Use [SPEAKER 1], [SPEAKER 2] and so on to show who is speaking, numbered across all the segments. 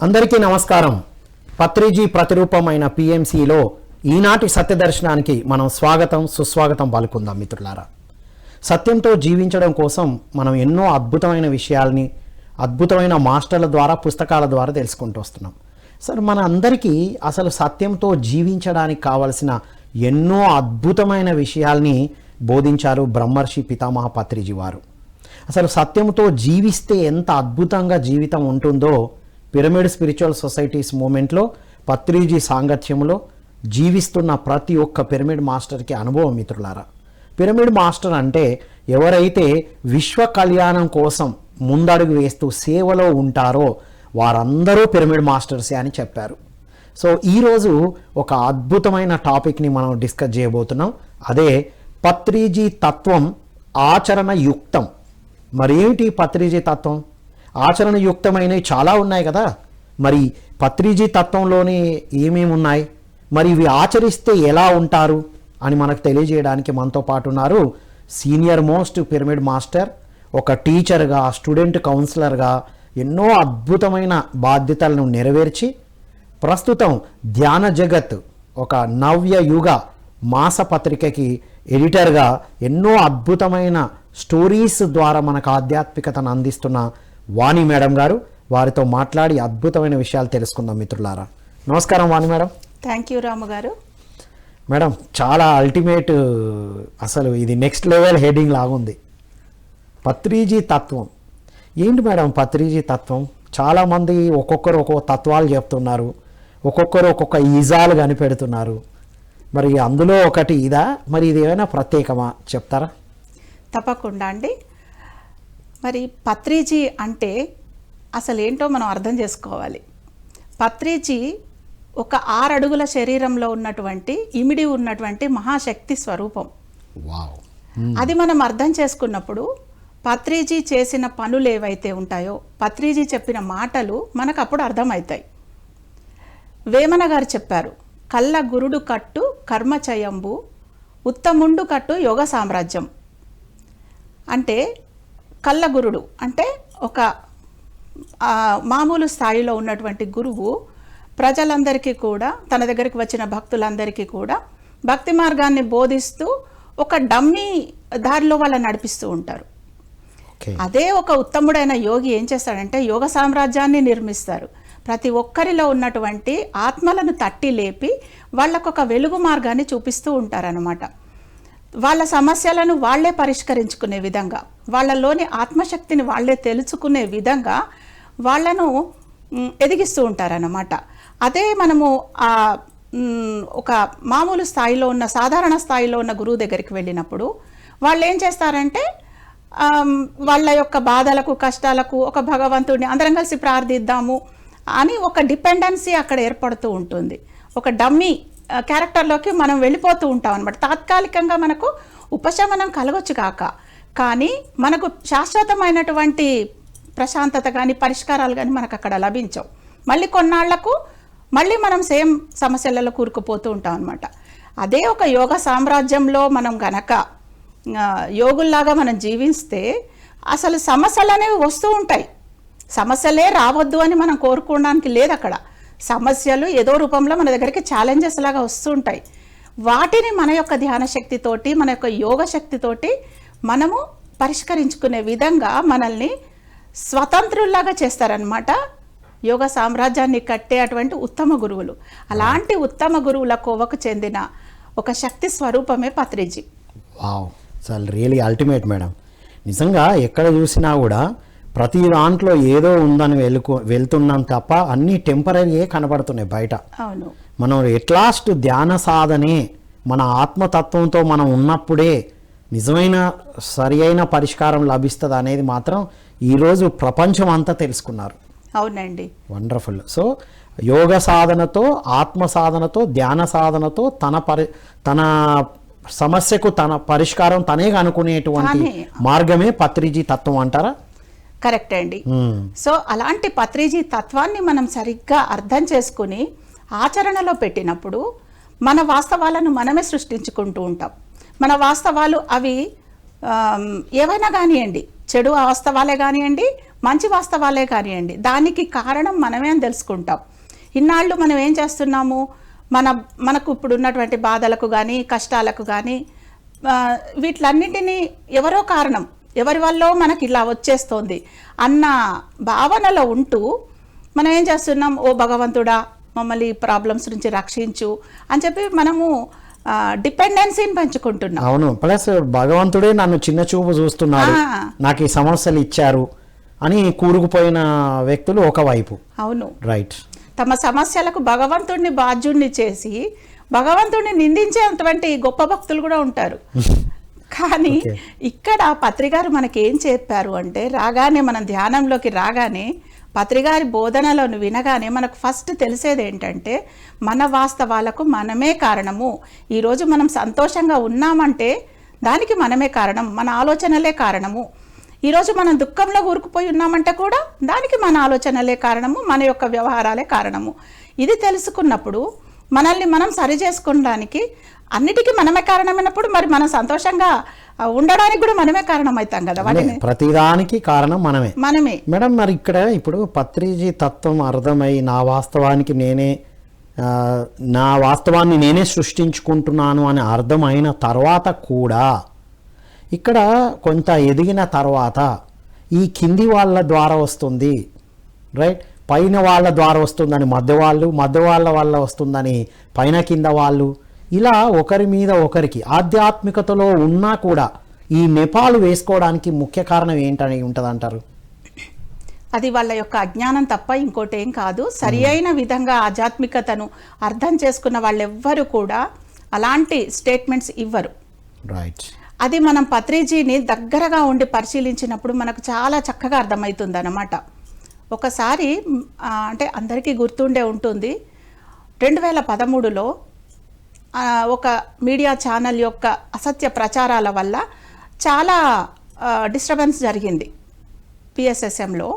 [SPEAKER 1] అందరికీ నమస్కారం. పత్రిజీ ప్రతిరూపమైన పిఎంసిలో ఈనాటి సత్యదర్శనానికి మనం స్వాగతం సుస్వాగతం పలుకుందాం. మిత్రులారా, సత్యంతో జీవించడం కోసం మనం ఎన్నో అద్భుతమైన విషయాల్ని అద్భుతమైన మాస్టర్ల ద్వారా పుస్తకాల ద్వారా తెలుసుకుంటూ వస్తున్నాం. సార్, మన అందరికీ అసలు సత్యంతో జీవించడానికి కావలసిన ఎన్నో అద్భుతమైన విషయాల్ని బోధించారు బ్రహ్మర్షి పితామహ పత్రిజీ వారు. అసలు సత్యంతో జీవిస్తే ఎంత అద్భుతంగా జీవితం ఉంటుందో పిరమిడ్ స్పిరిచువల్ సొసైటీస్ మూమెంట్లో పత్రిజీ సాంగత్యంలో జీవిస్తున్న ప్రతి ఒక్క పిరమిడ్ మాస్టర్కి అనుభవం. మిత్రులారా, పిరమిడ్ మాస్టర్ అంటే ఎవరైతే విశ్వ కళ్యాణం కోసం ముందడుగు వేస్తూ సేవలో ఉంటారో వారందరూ పిరమిడ్ మాస్టర్సే అని చెప్పారు. సో ఈరోజు ఒక అద్భుతమైన టాపిక్ని మనం డిస్కస్ చేయబోతున్నాం. అదే పత్రిజీ తత్వం ఆచరణ యుక్తం. మరి ఏమిటి పత్రిజీ తత్వం? ఆచరణయుక్తమైనవి చాలా ఉన్నాయి కదా. మరి పత్రిజీ తత్వంలోనే ఏమేమి ఉన్నాయి, మరి ఇవి ఆచరిస్తే ఎలా ఉంటారు అని మనకు తెలియజేయడానికి మనతో పాటు ఉన్నారు సీనియర్ మోస్ట్ పిరమిడ్ మాస్టర్, ఒక టీచర్గా, స్టూడెంట్ కౌన్సిలర్గా ఎన్నో అద్భుతమైన బాధ్యతలను నెరవేర్చి ప్రస్తుతం ధ్యాన జగత్ ఒక నవ్య యుగ మాసపత్రికకి ఎడిటర్గా ఎన్నో అద్భుతమైన స్టోరీస్ ద్వారా మనకు ఆధ్యాత్మికతను అందిస్తున్న వాణి మేడం గారు. వారితో మాట్లాడి అద్భుతమైన విషయాలు తెలుసుకుందాం. మిత్రులారా, నమస్కారం వాణి మేడం.
[SPEAKER 2] థ్యాంక్ యూ రాము గారు.
[SPEAKER 1] మేడం, చాలా అల్టిమేట్, అసలు ఇది నెక్స్ట్ లెవెల్ హెడింగ్ లాగుంది. పత్రిజీ తత్వం ఏంటి మేడం? పత్రిజీ తత్వం చాలామంది ఒక్కొక్కరు ఒక్కొక్క తత్వాలు చెప్తున్నారు, ఒక్కొక్కరు ఒక్కొక్క ఈజాలు కనిపెడుతున్నారు. మరి అందులో ఒకటి ఇదా? మరి ఇది ఏమైనా ప్రత్యేకమా, చెప్తారా?
[SPEAKER 2] తప్పకుండా అండి. మరి పత్రిజీ అంటే అసలు ఏంటో మనం అర్థం చేసుకోవాలి. పత్రిజీ ఒక 6 అడుగుల శరీరంలో ఉన్నటువంటి ఇమిడి ఉన్నటువంటి మహాశక్తి స్వరూపం.
[SPEAKER 1] వావ్.
[SPEAKER 2] అది మనం అర్థం చేసుకున్నప్పుడు పత్రిజీ చేసిన పనులు ఏవైతే ఉంటాయో, పత్రిజీ చెప్పిన మాటలు మనకు అప్పుడు అర్థమవుతాయి. వేమన గారు చెప్పారు, కళ్ళ గురుడు కట్టు కర్మచయంబు ఉత్తముండు కట్టు యోగ సామ్రాజ్యం. అంటే కళ్ళ గురుడు అంటే ఒక మామూలు స్థాయిలో ఉన్నటువంటి గురువు ప్రజలందరికీ కూడా, తన దగ్గరికి వచ్చిన భక్తులందరికీ కూడా భక్తి మార్గాన్ని బోధిస్తూ ఒక డమ్మీ దారిలో వాళ్ళని నడిపిస్తూ ఉంటారు. అదే ఒక ఉత్తముడైన యోగి ఏం చేస్తాడంటే యోగ సామ్రాజ్యాన్ని నిర్మిస్తారు. ప్రతి ఒక్కరిలో ఉన్నటువంటి ఆత్మలను తట్టి లేపి వాళ్ళకొక వెలుగు మార్గాన్ని చూపిస్తూ ఉంటారన్నమాట. వాళ్ళ సమస్యలను వాళ్లే పరిష్కరించుకునే విధంగా, వాళ్ళలోని ఆత్మశక్తిని వాళ్లే తెలుసుకునే విధంగా వాళ్ళను ఎదిగిస్తూ ఉంటారన్నమాట. అదే మనము ఒక మామూలు స్థాయిలో ఉన్న, సాధారణ స్థాయిలో ఉన్న గురువు దగ్గరికి వెళ్ళినప్పుడు వాళ్ళు ఏం చేస్తారంటే వాళ్ళ యొక్క బాధలకు కష్టాలకు ఒక భగవంతుడిని అందరం కలిసి ప్రార్థిద్దాము అని ఒక డిపెండెన్సీ అక్కడ ఏర్పడుతూ ఉంటుంది. ఒక డమ్మీ క్యారెక్టర్లోకి మనం వెళ్ళిపోతూ ఉంటాం అనమాట. తాత్కాలికంగా మనకు ఉపశమనం కలగొచ్చు కానీ మనకు శాశ్వతమైనటువంటి ప్రశాంతత కానీ పరిష్కారాలు కానీ మనకు అక్కడ లభించవు. మళ్ళీ కొన్నాళ్లకు మళ్ళీ మనం సేమ్ సమస్యలలో కూరుకుపోతూ ఉంటాం అనమాట. అదే ఒక యోగ సామ్రాజ్యంలో మనం గనక యోగుల్లాగా మనం జీవిస్తే అసలు సమస్యలు అనేవి వస్తూ ఉంటాయి. సమస్యలే రావద్దు అని మనం కోరుకోవడానికి లేదు. అక్కడ సమస్యలు ఏదో రూపంలో మన దగ్గరికి ఛాలెంజెస్ లాగా వస్తూ ఉంటాయి. వాటిని మన యొక్క ధ్యాన శక్తితోటి, మన యొక్క యోగ శక్తితోటి మనము పరిష్కరించుకునే విధంగా మనల్ని స్వతంత్రుల్లాగా చేస్తారనమాట యోగ సామ్రాజ్యాన్ని కట్టే అటువంటి ఉత్తమ గురువులు. అలాంటి ఉత్తమ గురువుల కోవకు చెందిన ఒక శక్తి స్వరూపమే పత్రిజీ.
[SPEAKER 1] వావ్, అసలు రియలీ అల్టిమేట్ మేడం. నిజంగా ఎక్కడ చూసినా కూడా ప్రతి దాంట్లో ఏదో ఉందని వెళ్తున్నాం తప్ప అన్నీ టెంపరీయే కనబడుతున్నాయి బయట.
[SPEAKER 2] అవును.
[SPEAKER 1] మనం ఎట్లాస్ట్ ధ్యాన సాధనే మన ఆత్మతత్వంతో మనం ఉన్నప్పుడే నిజమైన సరి అయిన పరిష్కారం లభిస్తుంది అనేది మాత్రం ఈరోజు ప్రపంచం అంతా తెలుసుకున్నారు.
[SPEAKER 2] అవునండి.
[SPEAKER 1] వండర్ఫుల్. సో యోగ సాధనతో, ఆత్మ సాధనతో, ధ్యాన సాధనతో తన సమస్యకు తన పరిష్కారం తనే అనుకునేటువంటి మార్గమే పత్రిజీ తత్వం అంటారా?
[SPEAKER 2] కరెక్ట్ అండి. సో అలాంటి పత్రిజీ తత్వాన్ని మనం సరిగ్గా అర్థం చేసుకుని ఆచరణలో పెట్టినప్పుడు మన వాస్తవాలను మనమే సృష్టించుకుంటూ ఉంటాం. మన వాస్తవాలు అవి ఏవైనా కానివ్వండి, చెడు వాస్తవాలే కానివ్వండి, మంచి వాస్తవాలే కానివ్వండి, దానికి కారణం మనమే అని తెలుసుకుంటాం. ఇన్నాళ్ళు మనం ఏం చేస్తున్నాము, మనకు ఇప్పుడు ఉన్నటువంటి బాధలకు కానీ కష్టాలకు కానీ వీటిలన్నింటినీ ఎవరో కారణం, ఎవరి వల్ల మనకి ఇలా వచ్చేస్తోంది అన్న భావనలో ఉంటూ మనం ఏం చేస్తున్నాం, ఓ భగవంతుడా మమ్మల్ని ప్రాబ్లమ్స్ నుంచి రక్షించు అని చెప్పి మనము డిపెండెన్సీని పెంచుకుంటున్నాం.
[SPEAKER 1] అవును, ప్లస్ భగవంతుడే నన్ను చిన్న చూపు చూస్తున్నాడు, నాకు ఈ సమస్యలు ఇచ్చారు అని కూరుకుపోయిన వ్యక్తులు ఒకవైపు.
[SPEAKER 2] అవును,
[SPEAKER 1] రైట్.
[SPEAKER 2] తమ సమస్యలకు భగవంతుడిని బాధ్యుడిని చేసి భగవంతుడిని నిందించేటువంటి గొప్ప భక్తులు కూడా ఉంటారు. కానీ ఇక్కడ పత్రిగారు మనకి ఏం చెప్పారు అంటే, రాగానే మనం ధ్యానంలోకి రాగానే పత్రిగారి బోధనలను వినగానే మనకు ఫస్ట్ తెలిసేది ఏంటంటే, మన వాస్తవాలకు మనమే కారణము. ఈరోజు మనం సంతోషంగా ఉన్నామంటే దానికి మనమే కారణం, మన ఆలోచనలే కారణము. ఈరోజు మనం దుఃఖంలో కూరుకుపోయి ఉన్నామంటే కూడా దానికి మన ఆలోచనలే కారణము, మన యొక్క వ్యవహారాలే కారణము. ఇది తెలుసుకున్నప్పుడు మనల్ని మనం సరి చేసుకోవడానికి అన్నిటికీ మనమే కారణమైనప్పుడు మరి మనం సంతోషంగా ఉండడానికి కూడా మనమే కారణం అవుతాం కదా. వాటిని
[SPEAKER 1] ప్రతిదానికి కారణం మనమే. మేడం, మరి ఇక్కడ ఇప్పుడు పత్రిజీ తత్వం అర్థమై నా వాస్తవాన్ని నేనే సృష్టించుకుంటున్నాను అని అర్థమైన తర్వాత కూడా ఇక్కడ కొంత ఎదిగిన తర్వాత ఈ కింది వాళ్ళ ద్వారా వస్తుంది, రైట్, పైన వాళ్ళ ద్వారా వస్తుందని మధ్య వాళ్ళ వల్ల వస్తుందని పైన కింద వాళ్ళు, ఇలా ఒకరి మీద ఒకరికి ఆధ్యాత్మికతలో ఉన్నా కూడా ఈ నెపాలు వేసుకోవడానికి ముఖ్య కారణం ఏంటని ఉంటుంది అంటారు?
[SPEAKER 2] అది వాళ్ళ యొక్క అజ్ఞానం తప్ప ఇంకోటి ఏం కాదు. సరి అయిన విధంగా ఆధ్యాత్మికతను అర్థం చేసుకున్న వాళ్ళెవ్వరూ కూడా అలాంటి స్టేట్మెంట్స్ ఇవ్వరు.
[SPEAKER 1] రైట్.
[SPEAKER 2] అది మనం పత్రిజీని దగ్గరగా ఉండి పరిశీలించినప్పుడు మనకు చాలా చక్కగా అర్థమవుతుంది అన్నమాట. ఒకసారి అంటే అందరికీ గుర్తుండే ఉంటుంది, 2013లో ఒక మీడియా ఛానల్ యొక్క అసత్య ప్రచారాల వల్ల చాలా డిస్టర్బెన్స్ జరిగింది పిఎస్ఎస్ఎంలో.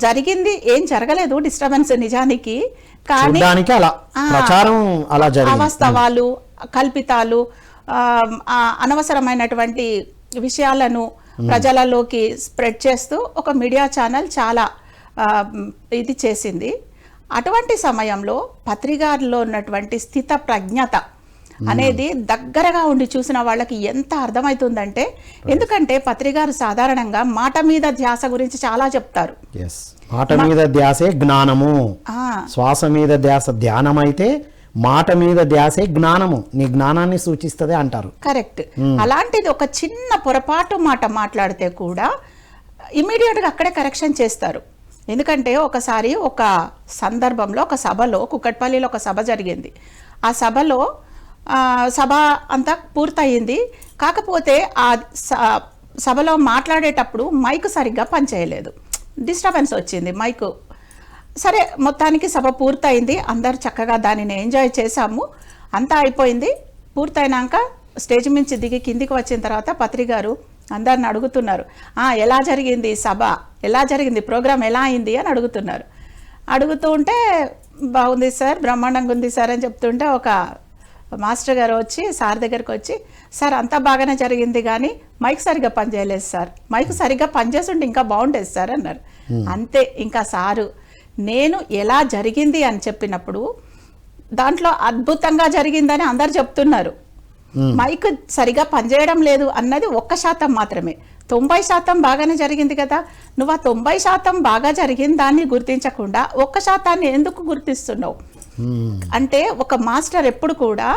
[SPEAKER 2] జరిగింది ఏం జరగలేదు డిస్టర్బెన్స్ నిజానికి, కానీ అవాస్తవాలు, కల్పితాలు, అనవసరమైనటువంటి విషయాలను ప్రజలలోకి స్ప్రెడ్ చేస్తూ ఒక మీడియా ఛానల్ చాలా ఇది చేసింది. అటువంటి సమయంలో పత్రికారిలో ఉన్నటువంటి స్థిత ప్రజ్ఞత అనేది దగ్గరగా ఉండి చూసిన వాళ్ళకి ఎంత అర్థమవుతుందంటే, ఎందుకంటే పత్రికారు సాధారణంగా మాట మీద ధ్యాస గురించి చాలా చెప్తారు.
[SPEAKER 1] మాట మీద ధ్యాసే జ్ఞానము, శ్వాస మీద ధ్యాస ధ్యానం అయితే మాట మీద ధ్యాసే జ్ఞానము, నీ జ్ఞానాన్ని సూచిస్తుంది అంటారు.
[SPEAKER 2] కరెక్ట్. అలాంటిది ఒక చిన్న పొరపాటు మాట మాట్లాడితే కూడా ఇమీడియట్గా అక్కడే కరెక్షన్ చేస్తారు. ఎందుకంటే ఒకసారి ఒక సందర్భంలో ఒక సభలో, కుక్కట్పల్లిలో ఒక సభ జరిగింది. ఆ సభలో సభ అంతా పూర్తయింది. కాకపోతే ఆ సభలో మాట్లాడేటప్పుడు మైక్ సరిగ్గా పనిచేయలేదు, డిస్టర్బెన్స్ వచ్చింది మైకు. సరే, మొత్తానికి సభ పూర్తయింది, అందరు చక్కగా దానిని ఎంజాయ్ చేశాము, అంతా అయిపోయింది. పూర్తయినాక స్టేజ్ నుంచి దిగి కిందికి వచ్చిన తర్వాత పత్రికారు అందరిని అడుగుతున్నారు, ఎలా జరిగింది సభ, ఎలా జరిగింది, ప్రోగ్రామ్ ఎలా అయింది అని అడుగుతున్నారు. అడుగుతూ ఉంటే బాగుంది సార్, బ్రహ్మాండంగా ఉంది సార్ అని చెప్తుంటే ఒక మాస్టర్ గారు వచ్చి సార్ దగ్గరికి వచ్చి, సార్ అంతా బాగానే జరిగింది కానీ మైక్ సరిగ్గా పనిచేయలేదు సార్, మైక్ సరిగ్గా పనిచేస్తుంటే ఇంకా బాగుండేది సార్ అన్నారు. అంతే, ఇంకా సారు నేను ఎలా జరిగింది అని చెప్పినప్పుడు దాంట్లో అద్భుతంగా జరిగిందని అందరు చెప్తున్నారు. మైక్ సరిగా పనిచేయడం లేదు అన్నది 1% మాత్రమే. 90% బాగానే జరిగింది కదా, నువ్వు ఆ 90% బాగా జరిగింది దాన్ని గుర్తించకుండా 1% ఎందుకు గుర్తిస్తున్నావు అంటే, ఒక మాస్టర్ ఎప్పుడు కూడా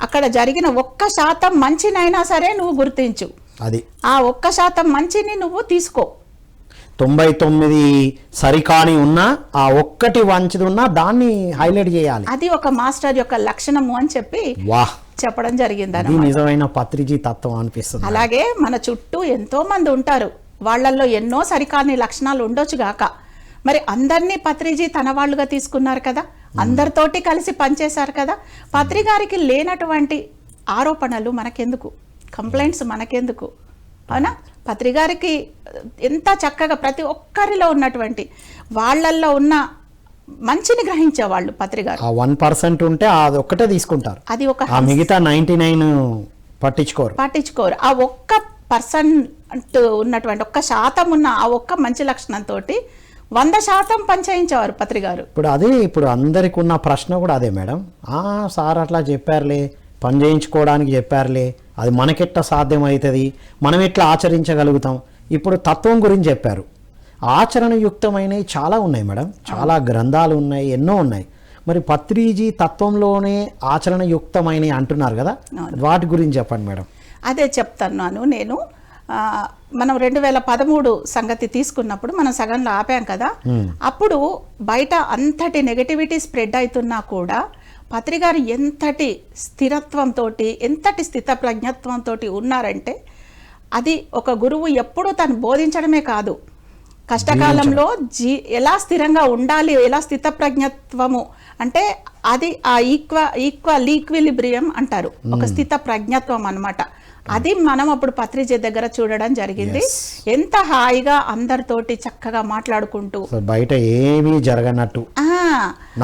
[SPEAKER 2] అక్కడ జరిగిన 1% మంచినైనా సరే నువ్వు గుర్తించు,
[SPEAKER 1] అది
[SPEAKER 2] ఆ 1% మంచిని నువ్వు తీసుకో.
[SPEAKER 1] 99 సరికాని ఉన్నా ఆ ఒక్కటి వంచిది ఉన్నా దాన్ని హైలైట్ చేయాలి,
[SPEAKER 2] అది ఒక మాస్టర్ యొక్క లక్షణము అని చెప్పి చెప్పడం జరిగింది.
[SPEAKER 1] నిజమైన పత్రిజీ తత్వం అనిపిస్తుంది.
[SPEAKER 2] అలాగే మన చుట్టూ ఎంతో మంది ఉంటారు, వాళ్ళల్లో ఎన్నో సరికాని లక్షణాలు ఉండొచ్చు గాక, మరి అందరినీ పత్రిజీ తన వాళ్ళుగా తీసుకున్నారు కదా, అందరితోటి కలిసి పనిచేశారు కదా. పత్రికారికి లేనటువంటి ఆరోపణలు మనకెందుకు, కంప్లైంట్స్ మనకెందుకు, అవునా? పత్రికారికి ఎంత చక్కగా ప్రతి ఒక్కరిలో ఉన్నటువంటి వాళ్ళల్లో ఉన్న మంచిని గ్రహించేవాళ్ళు పత్రికారు.
[SPEAKER 1] 1% ఉంటే అది ఒక్కటే తీసుకుంటారు,
[SPEAKER 2] అది ఒక
[SPEAKER 1] మిగతా 99 పట్టించుకోరు.
[SPEAKER 2] ఆ ఒక్క 1% ఉన్నటువంటి 1% ఉన్న ఆ ఒక్క మంచి లక్షణంతో 100% పనిచేయించేవారు పత్రి గారు.
[SPEAKER 1] ఇప్పుడు అందరికి ఉన్న ప్రశ్న కూడా అదే మేడం. సార్ అట్లా చెప్పారులే, పని చేయించుకోవడానికి చెప్పారులే, అది మనకెట్లా సాధ్యమవుతుంది, మనం ఎట్లా ఆచరించగలుగుతాం. ఇప్పుడు తత్వం గురించి చెప్పారు, ఆచరణయుక్తమైనవి చాలా ఉన్నాయి మేడం, చాలా గ్రంథాలు ఉన్నాయి, ఎన్నో ఉన్నాయి. మరి పత్రిజీ తత్వంలోనే ఆచరణయుక్తమైనవి అంటున్నారు కదా, వాటి గురించి చెప్పండి మేడం.
[SPEAKER 2] అదే చెప్తున్నాను నేను. మనం 2013 సంగతి తీసుకున్నప్పుడు మనం సగంలో ఆపాం కదా, అప్పుడు బయట అంతటి నెగటివిటీ స్ప్రెడ్ అవుతున్నా కూడా పత్రి గారు ఎంతటి స్థిరత్వంతో, ఎంతటి స్థిత ప్రజ్ఞత్వంతో ఉన్నారంటే, అది ఒక గురువు ఎప్పుడూ తను బోధించడమే కాదు, కష్టకాలంలో ఎలా స్థిరంగా ఉండాలి, ఎలా స్థిత ప్రజ్ఞత్వము అంటే అది ఆ ఈక్విలిబ్రియం అంటారు, ఒక స్థిత ప్రజ్ఞత్వం అన్నమాట. అది మనం అప్పుడు పత్రిజీ దగ్గర చూడడం జరిగింది. ఎంత హాయిగా అందరితోటి చక్కగా మాట్లాడుకుంటూ,
[SPEAKER 1] బయట ఏమీ జరగనట్టు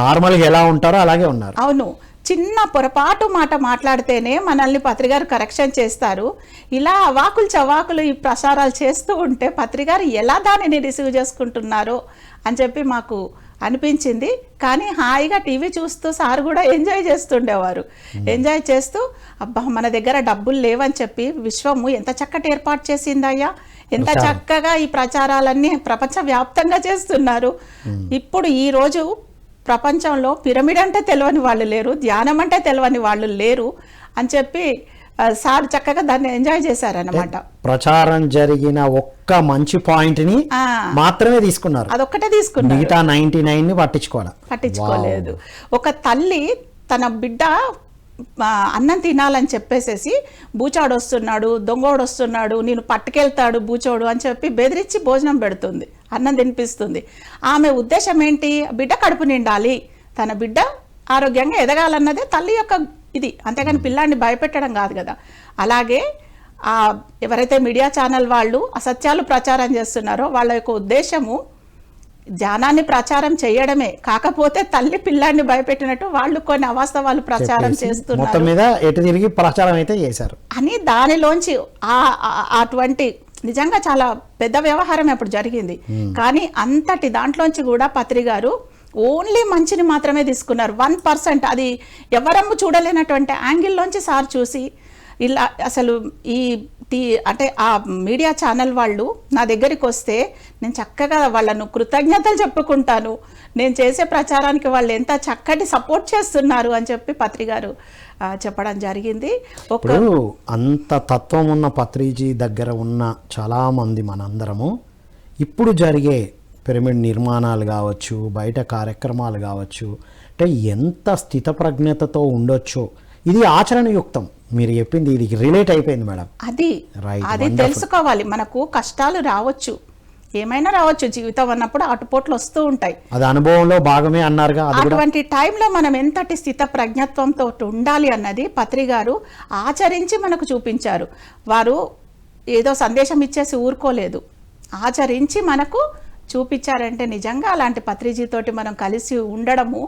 [SPEAKER 1] నార్మల్గా ఎలా ఉంటారో అలాగే ఉన్నారు.
[SPEAKER 2] అవును, చిన్న పొరపాటు మాట మాట్లాడితేనే మనల్ని పత్రి గారు కరెక్షన్ చేస్తారు. ఇలా అవాకులు చవాకులు ఈ ప్రసారాలు చేస్తూ ఉంటే పత్రి గారు ఎలా దానిని రిసీవ్ చేసుకుంటున్నారో అని చెప్పి మాకు అనిపించింది. కానీ హాయిగా టీవీ చూస్తూ సార్ కూడా ఎంజాయ్ చేస్తుండేవారు. ఎంజాయ్ చేస్తూ అబ్బా మన దగ్గర డబ్బులు లేవని చెప్పి విశ్వము ఎంత చక్కటి ఏర్పాటు చేసిందయ్యా, ఎంత చక్కగా ఈ ప్రచారాలన్నీ ప్రపంచవ్యాప్తంగా చేస్తున్నారు. ఇప్పుడు ఈ రోజు ప్రపంచంలో పిరమిడ్ అంటే తెలియని వాళ్ళు లేరు, ధ్యానం అంటే తెలియని వాళ్ళు లేరు అని చెప్పి సార్ చక్కగా దాన్ని ఎంజాయ్ చేశారన్నమాట.
[SPEAKER 1] ప్రచారం జరిగిన ఒక్క మంచి పాయింట్ ని మాత్రమే తీసుకున్నారు,
[SPEAKER 2] అదొక్కటే తీసుకున్నారు,
[SPEAKER 1] మిగతా 99
[SPEAKER 2] పట్టించుకోలేదు. ఒక తల్లి తన బిడ్డ అన్నం తినాలని చెప్పేసేసి బూచాడు వస్తున్నాడు, దొంగోడు వస్తున్నాడు, నేను పట్టుకెళ్తాడు బూచోడు అని చెప్పి బెదిరించి భోజనం పెడుతుంది, అన్నం తినిపిస్తుంది. ఆమె ఉద్దేశం ఏంటి? బిడ్డ కడుపు నిండాలి, తన బిడ్డ ఆరోగ్యంగా ఎదగాలన్నదే తల్లి యొక్క ఇది, అంతేగాని పిల్లాన్ని భయపెట్టడం కాదు కదా. అలాగే ఎవరైతే మీడియా ఛానల్ వాళ్ళు అసత్యాలు ప్రచారం చేస్తున్నారో వాళ్ళ యొక్క ఉద్దేశము ధ్యానాన్ని ప్రచారం చేయడమే, కాకపోతే తల్లి పిల్లాన్ని భయపెట్టినట్టు వాళ్ళు కొన్ని అవాస్తవాలు ప్రచారం చేస్తున్నారు
[SPEAKER 1] ప్రచారం అయితే చేశారు
[SPEAKER 2] అని దానిలోంచి అటువంటి నిజంగా చాలా పెద్ద వ్యవహారం అప్పుడు జరిగింది. కానీ అంతటి దాంట్లోంచి కూడా పత్రి గారు ఓన్లీ మంచిని మాత్రమే తీసుకున్నారు. 1% అది ఎవరమ్ము చూడలేనటువంటి యాంగిల్లోంచి సార్ చూసి ఇలా అసలు అంటే ఆ మీడియా ఛానల్ వాళ్ళు నా దగ్గరికి వస్తే నేను చక్కగా వాళ్ళను కృతజ్ఞతలు చెప్పుకుంటాను, నేను చేసే ప్రచారానికి వాళ్ళు ఎంత చక్కటి సపోర్ట్ చేస్తున్నారు అని చెప్పి పత్రి గారు చెప్పడం జరిగింది.
[SPEAKER 1] ఇప్పుడు అంత తత్వం ఉన్న పత్రిజీ దగ్గర ఉన్న చాలామంది మనందరము ఇప్పుడు జరిగే పిరమిడ్ నిర్మాణాలు కావచ్చు, బయట కార్యక్రమాలు కావచ్చు, అంటే ఎంత స్థితప్రజ్ఞతతో ఉండొచ్చో ఇది ఆచరణయుక్తం. మీరు చెప్పింది ఇది రిలేట్ అయిపోయింది మేడం.
[SPEAKER 2] అది తెలుసుకోవాలి. మనకు కష్టాలు రావచ్చు, ఏమైనా రావచ్చు, జీవితం అన్నప్పుడు అటుపోట్లు వస్తూ ఉంటాయి,
[SPEAKER 1] అది అనుభవంలో భాగమే అన్నారుగా.
[SPEAKER 2] అటువంటి టైంలో మనం ఎంతటి స్థిత ప్రజ్ఞత్వంతో ఉండాలి అన్నది పత్రి గారు ఆచరించి మనకు చూపించారు. వారు ఏదో సందేశం ఇచ్చేసి ఊరుకోలేదు, ఆచరించి మనకు చూపించారంటే నిజంగా అలాంటి పత్రిజీతోటి మనం కలిసి ఉండడము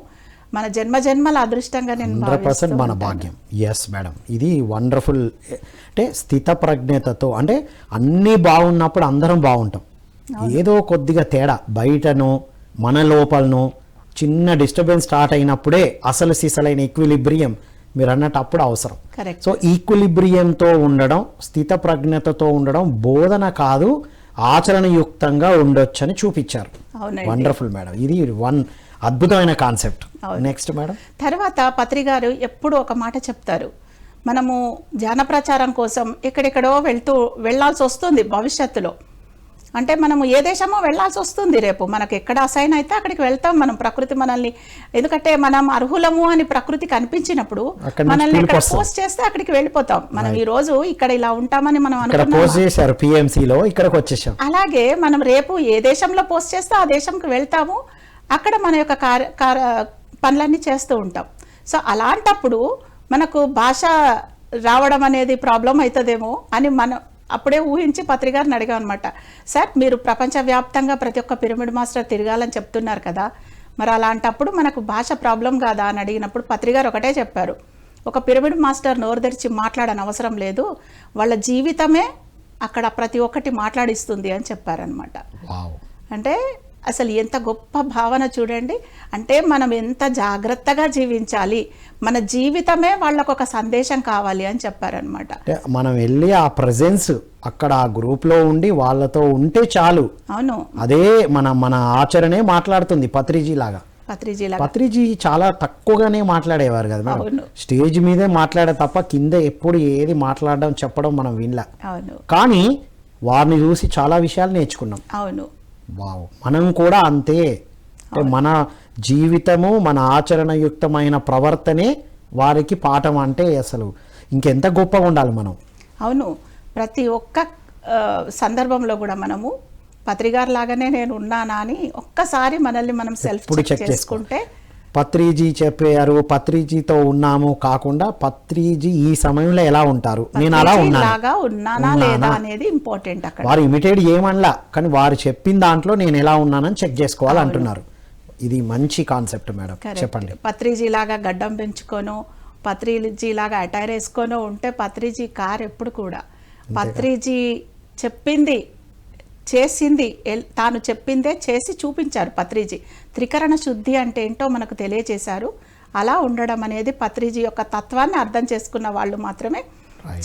[SPEAKER 2] మన జన్మజన్మల అదృష్టంగా నేను
[SPEAKER 1] 100% మన భాగ్యం. ఎస్ మేడం, ఇది వండర్ఫుల్. అంటే స్థిత ప్రజ్ఞతతో అంటే అన్నీ బాగున్నప్పుడు అందరం బాగుంటాం, ఏదో కొద్దిగా తేడా బయటనో మన లోపలనో చిన్న డిస్టర్బెన్స్ స్టార్ట్ అయినప్పుడే అసలు సిసలైన ఈక్విలిబ్రియం మీరు అన్నట్టు అప్పుడు అవసరం. సో ఈక్విలిబ్రియంతో ఉండడం, స్థిత ప్రజ్ఞతతో ఉండడం బోధన కాదు, ఆచరణయుక్తంగా ఉండొచ్చని చూపించారు. వండర్ఫుల్ మేడం, ఇది అద్భుతమైన కాన్సెప్ట్. నెక్స్ట్ మేడం,
[SPEAKER 2] తర్వాత పత్రి గారు ఎప్పుడు ఒక మాట చెప్తారు, మనము ధ్యాన ప్రచారం కోసం ఎక్కడెక్కడో వెళ్ళాల్సి వస్తుంది భవిష్యత్తులో. అంటే మనము ఏ దేశమో వెళ్ళాల్సి వస్తుంది, రేపు మనకు ఎక్కడ అసైన్ అయితే అక్కడికి వెళ్తాం. మనం ప్రకృతి మనల్ని, ఎందుకంటే మనం అర్హులము అని ప్రకృతికి అనిపించినప్పుడు మనల్ని ఎక్కడ పోస్ట్ చేస్తే అక్కడికి వెళ్ళిపోతాం. మనం ఈ రోజు ఇక్కడ ఇలా ఉంటామని మనం
[SPEAKER 1] అనుకున్నాం,
[SPEAKER 2] అలాగే మనం రేపు ఏ దేశంలో పోస్ట్ చేస్తే ఆ దేశంకి వెళ్తాము, అక్కడ మన యొక్క పనులన్నీ చేస్తూ ఉంటాం. సో అలాంటప్పుడు మనకు భాష రావడం అనేది ప్రాబ్లం అవుతుందేమో అని మనం అప్పుడే ఊహించి పత్రి గారిని అడిగాం అనమాట. సార్, మీరు ప్రపంచవ్యాప్తంగా ప్రతి ఒక్క పిరమిడ్ మాస్టర్ తిరగాలని చెప్తున్నారు కదా, మరి అలాంటప్పుడు మనకు భాష ప్రాబ్లం కాదా అని అడిగినప్పుడు పత్రి గారు ఒకటే చెప్పారు, ఒక పిరమిడ్ మాస్టర్ నోరు తెరిచి మాట్లాడని అవసరం లేదు, వాళ్ళ జీవితమే అక్కడ ప్రతి ఒక్కటి మాట్లాడిస్తుంది అని చెప్పారనమాట.
[SPEAKER 1] వావ్.
[SPEAKER 2] అంటే అసలు ఎంత గొప్ప భావన చూడండి. అంటే మనం ఎంత జాగ్రత్తగా జీవించాలి, మన జీవితమే వాళ్ళకు ఒక సందేశం కావాలి అని చెప్పారనమాట.
[SPEAKER 1] అంటే మనం వెళ్ళి ఆ ప్రజెన్స్ అక్కడ ఆ గ్రూప్లో ఉండి వాళ్ళతో ఉంటే చాలు.
[SPEAKER 2] అవును,
[SPEAKER 1] అదే మన ఆచరణే మాట్లాడుతుంది పత్రిజీ లాగా. పత్రిజీ చాలా తక్కువగానే మాట్లాడేవారు కదా మేడం.
[SPEAKER 2] అవును.
[SPEAKER 1] స్టేజ్ మీదే మాట్లాడే తప్ప కింద ఎప్పుడు ఏది మాట్లాడడం చెప్పడం మనం వినలే.
[SPEAKER 2] అవును,
[SPEAKER 1] కానీ వారిని చూసి చాలా విషయాలు నేర్చుకున్నాం.
[SPEAKER 2] అవును,
[SPEAKER 1] వావ్. మనం కూడా అంతే. అంటే మన జీవితము మన ఆచరణయుక్తమైన ప్రవర్తనే వారికి పాఠం. అంటే అసలు ఇంకెంత గొప్పగా ఉండాలి మనం.
[SPEAKER 2] అవును, ప్రతి ఒక్క సందర్భంలో కూడా మనము పత్రిగారు లాగానే నేను ఉన్నానా అని ఒక్కసారి మనల్ని మనం సెల్ఫ్ చెక్ చేసుకుంటే,
[SPEAKER 1] పత్రిజీ చెప్పారు పత్రిజీతో ఉన్నాము కాకుండా పత్రిజీ ఈ సమయంలో ఎలా ఉంటారు, నేను అలా
[SPEAKER 2] ఉన్నానా లేదా అనేది ఇంపార్టెంట్. అక్కడ
[SPEAKER 1] వారు ఇమిటేట్ ఏమనలా, కానీ వారు చెప్పిన దాంట్లో నేను ఎలా ఉన్నానని చెక్ చేసుకోవాలి అంటున్నారు. ఇది మంచి కాన్సెప్ట్ మేడం, చెప్పండి.
[SPEAKER 2] పత్రిజీ లాగా గడ్డం పెంచుకోను, పత్రిజీ లాగా అటైర్ వేసుకోను ఉంటే పత్రిజీ కార్ ఎప్పుడు కూడా పత్రిజీ చెప్పింది చేసింది, తాను చెప్పిందే చేసి చూపించారు పత్రిజీ. త్రికరణ శుద్ధి అంటే ఏంటో మనకు తెలియజేశారు. అలా ఉండడం అనేది పత్రిజీ యొక్క తత్వాన్ని అర్థం చేసుకున్న వాళ్ళు మాత్రమే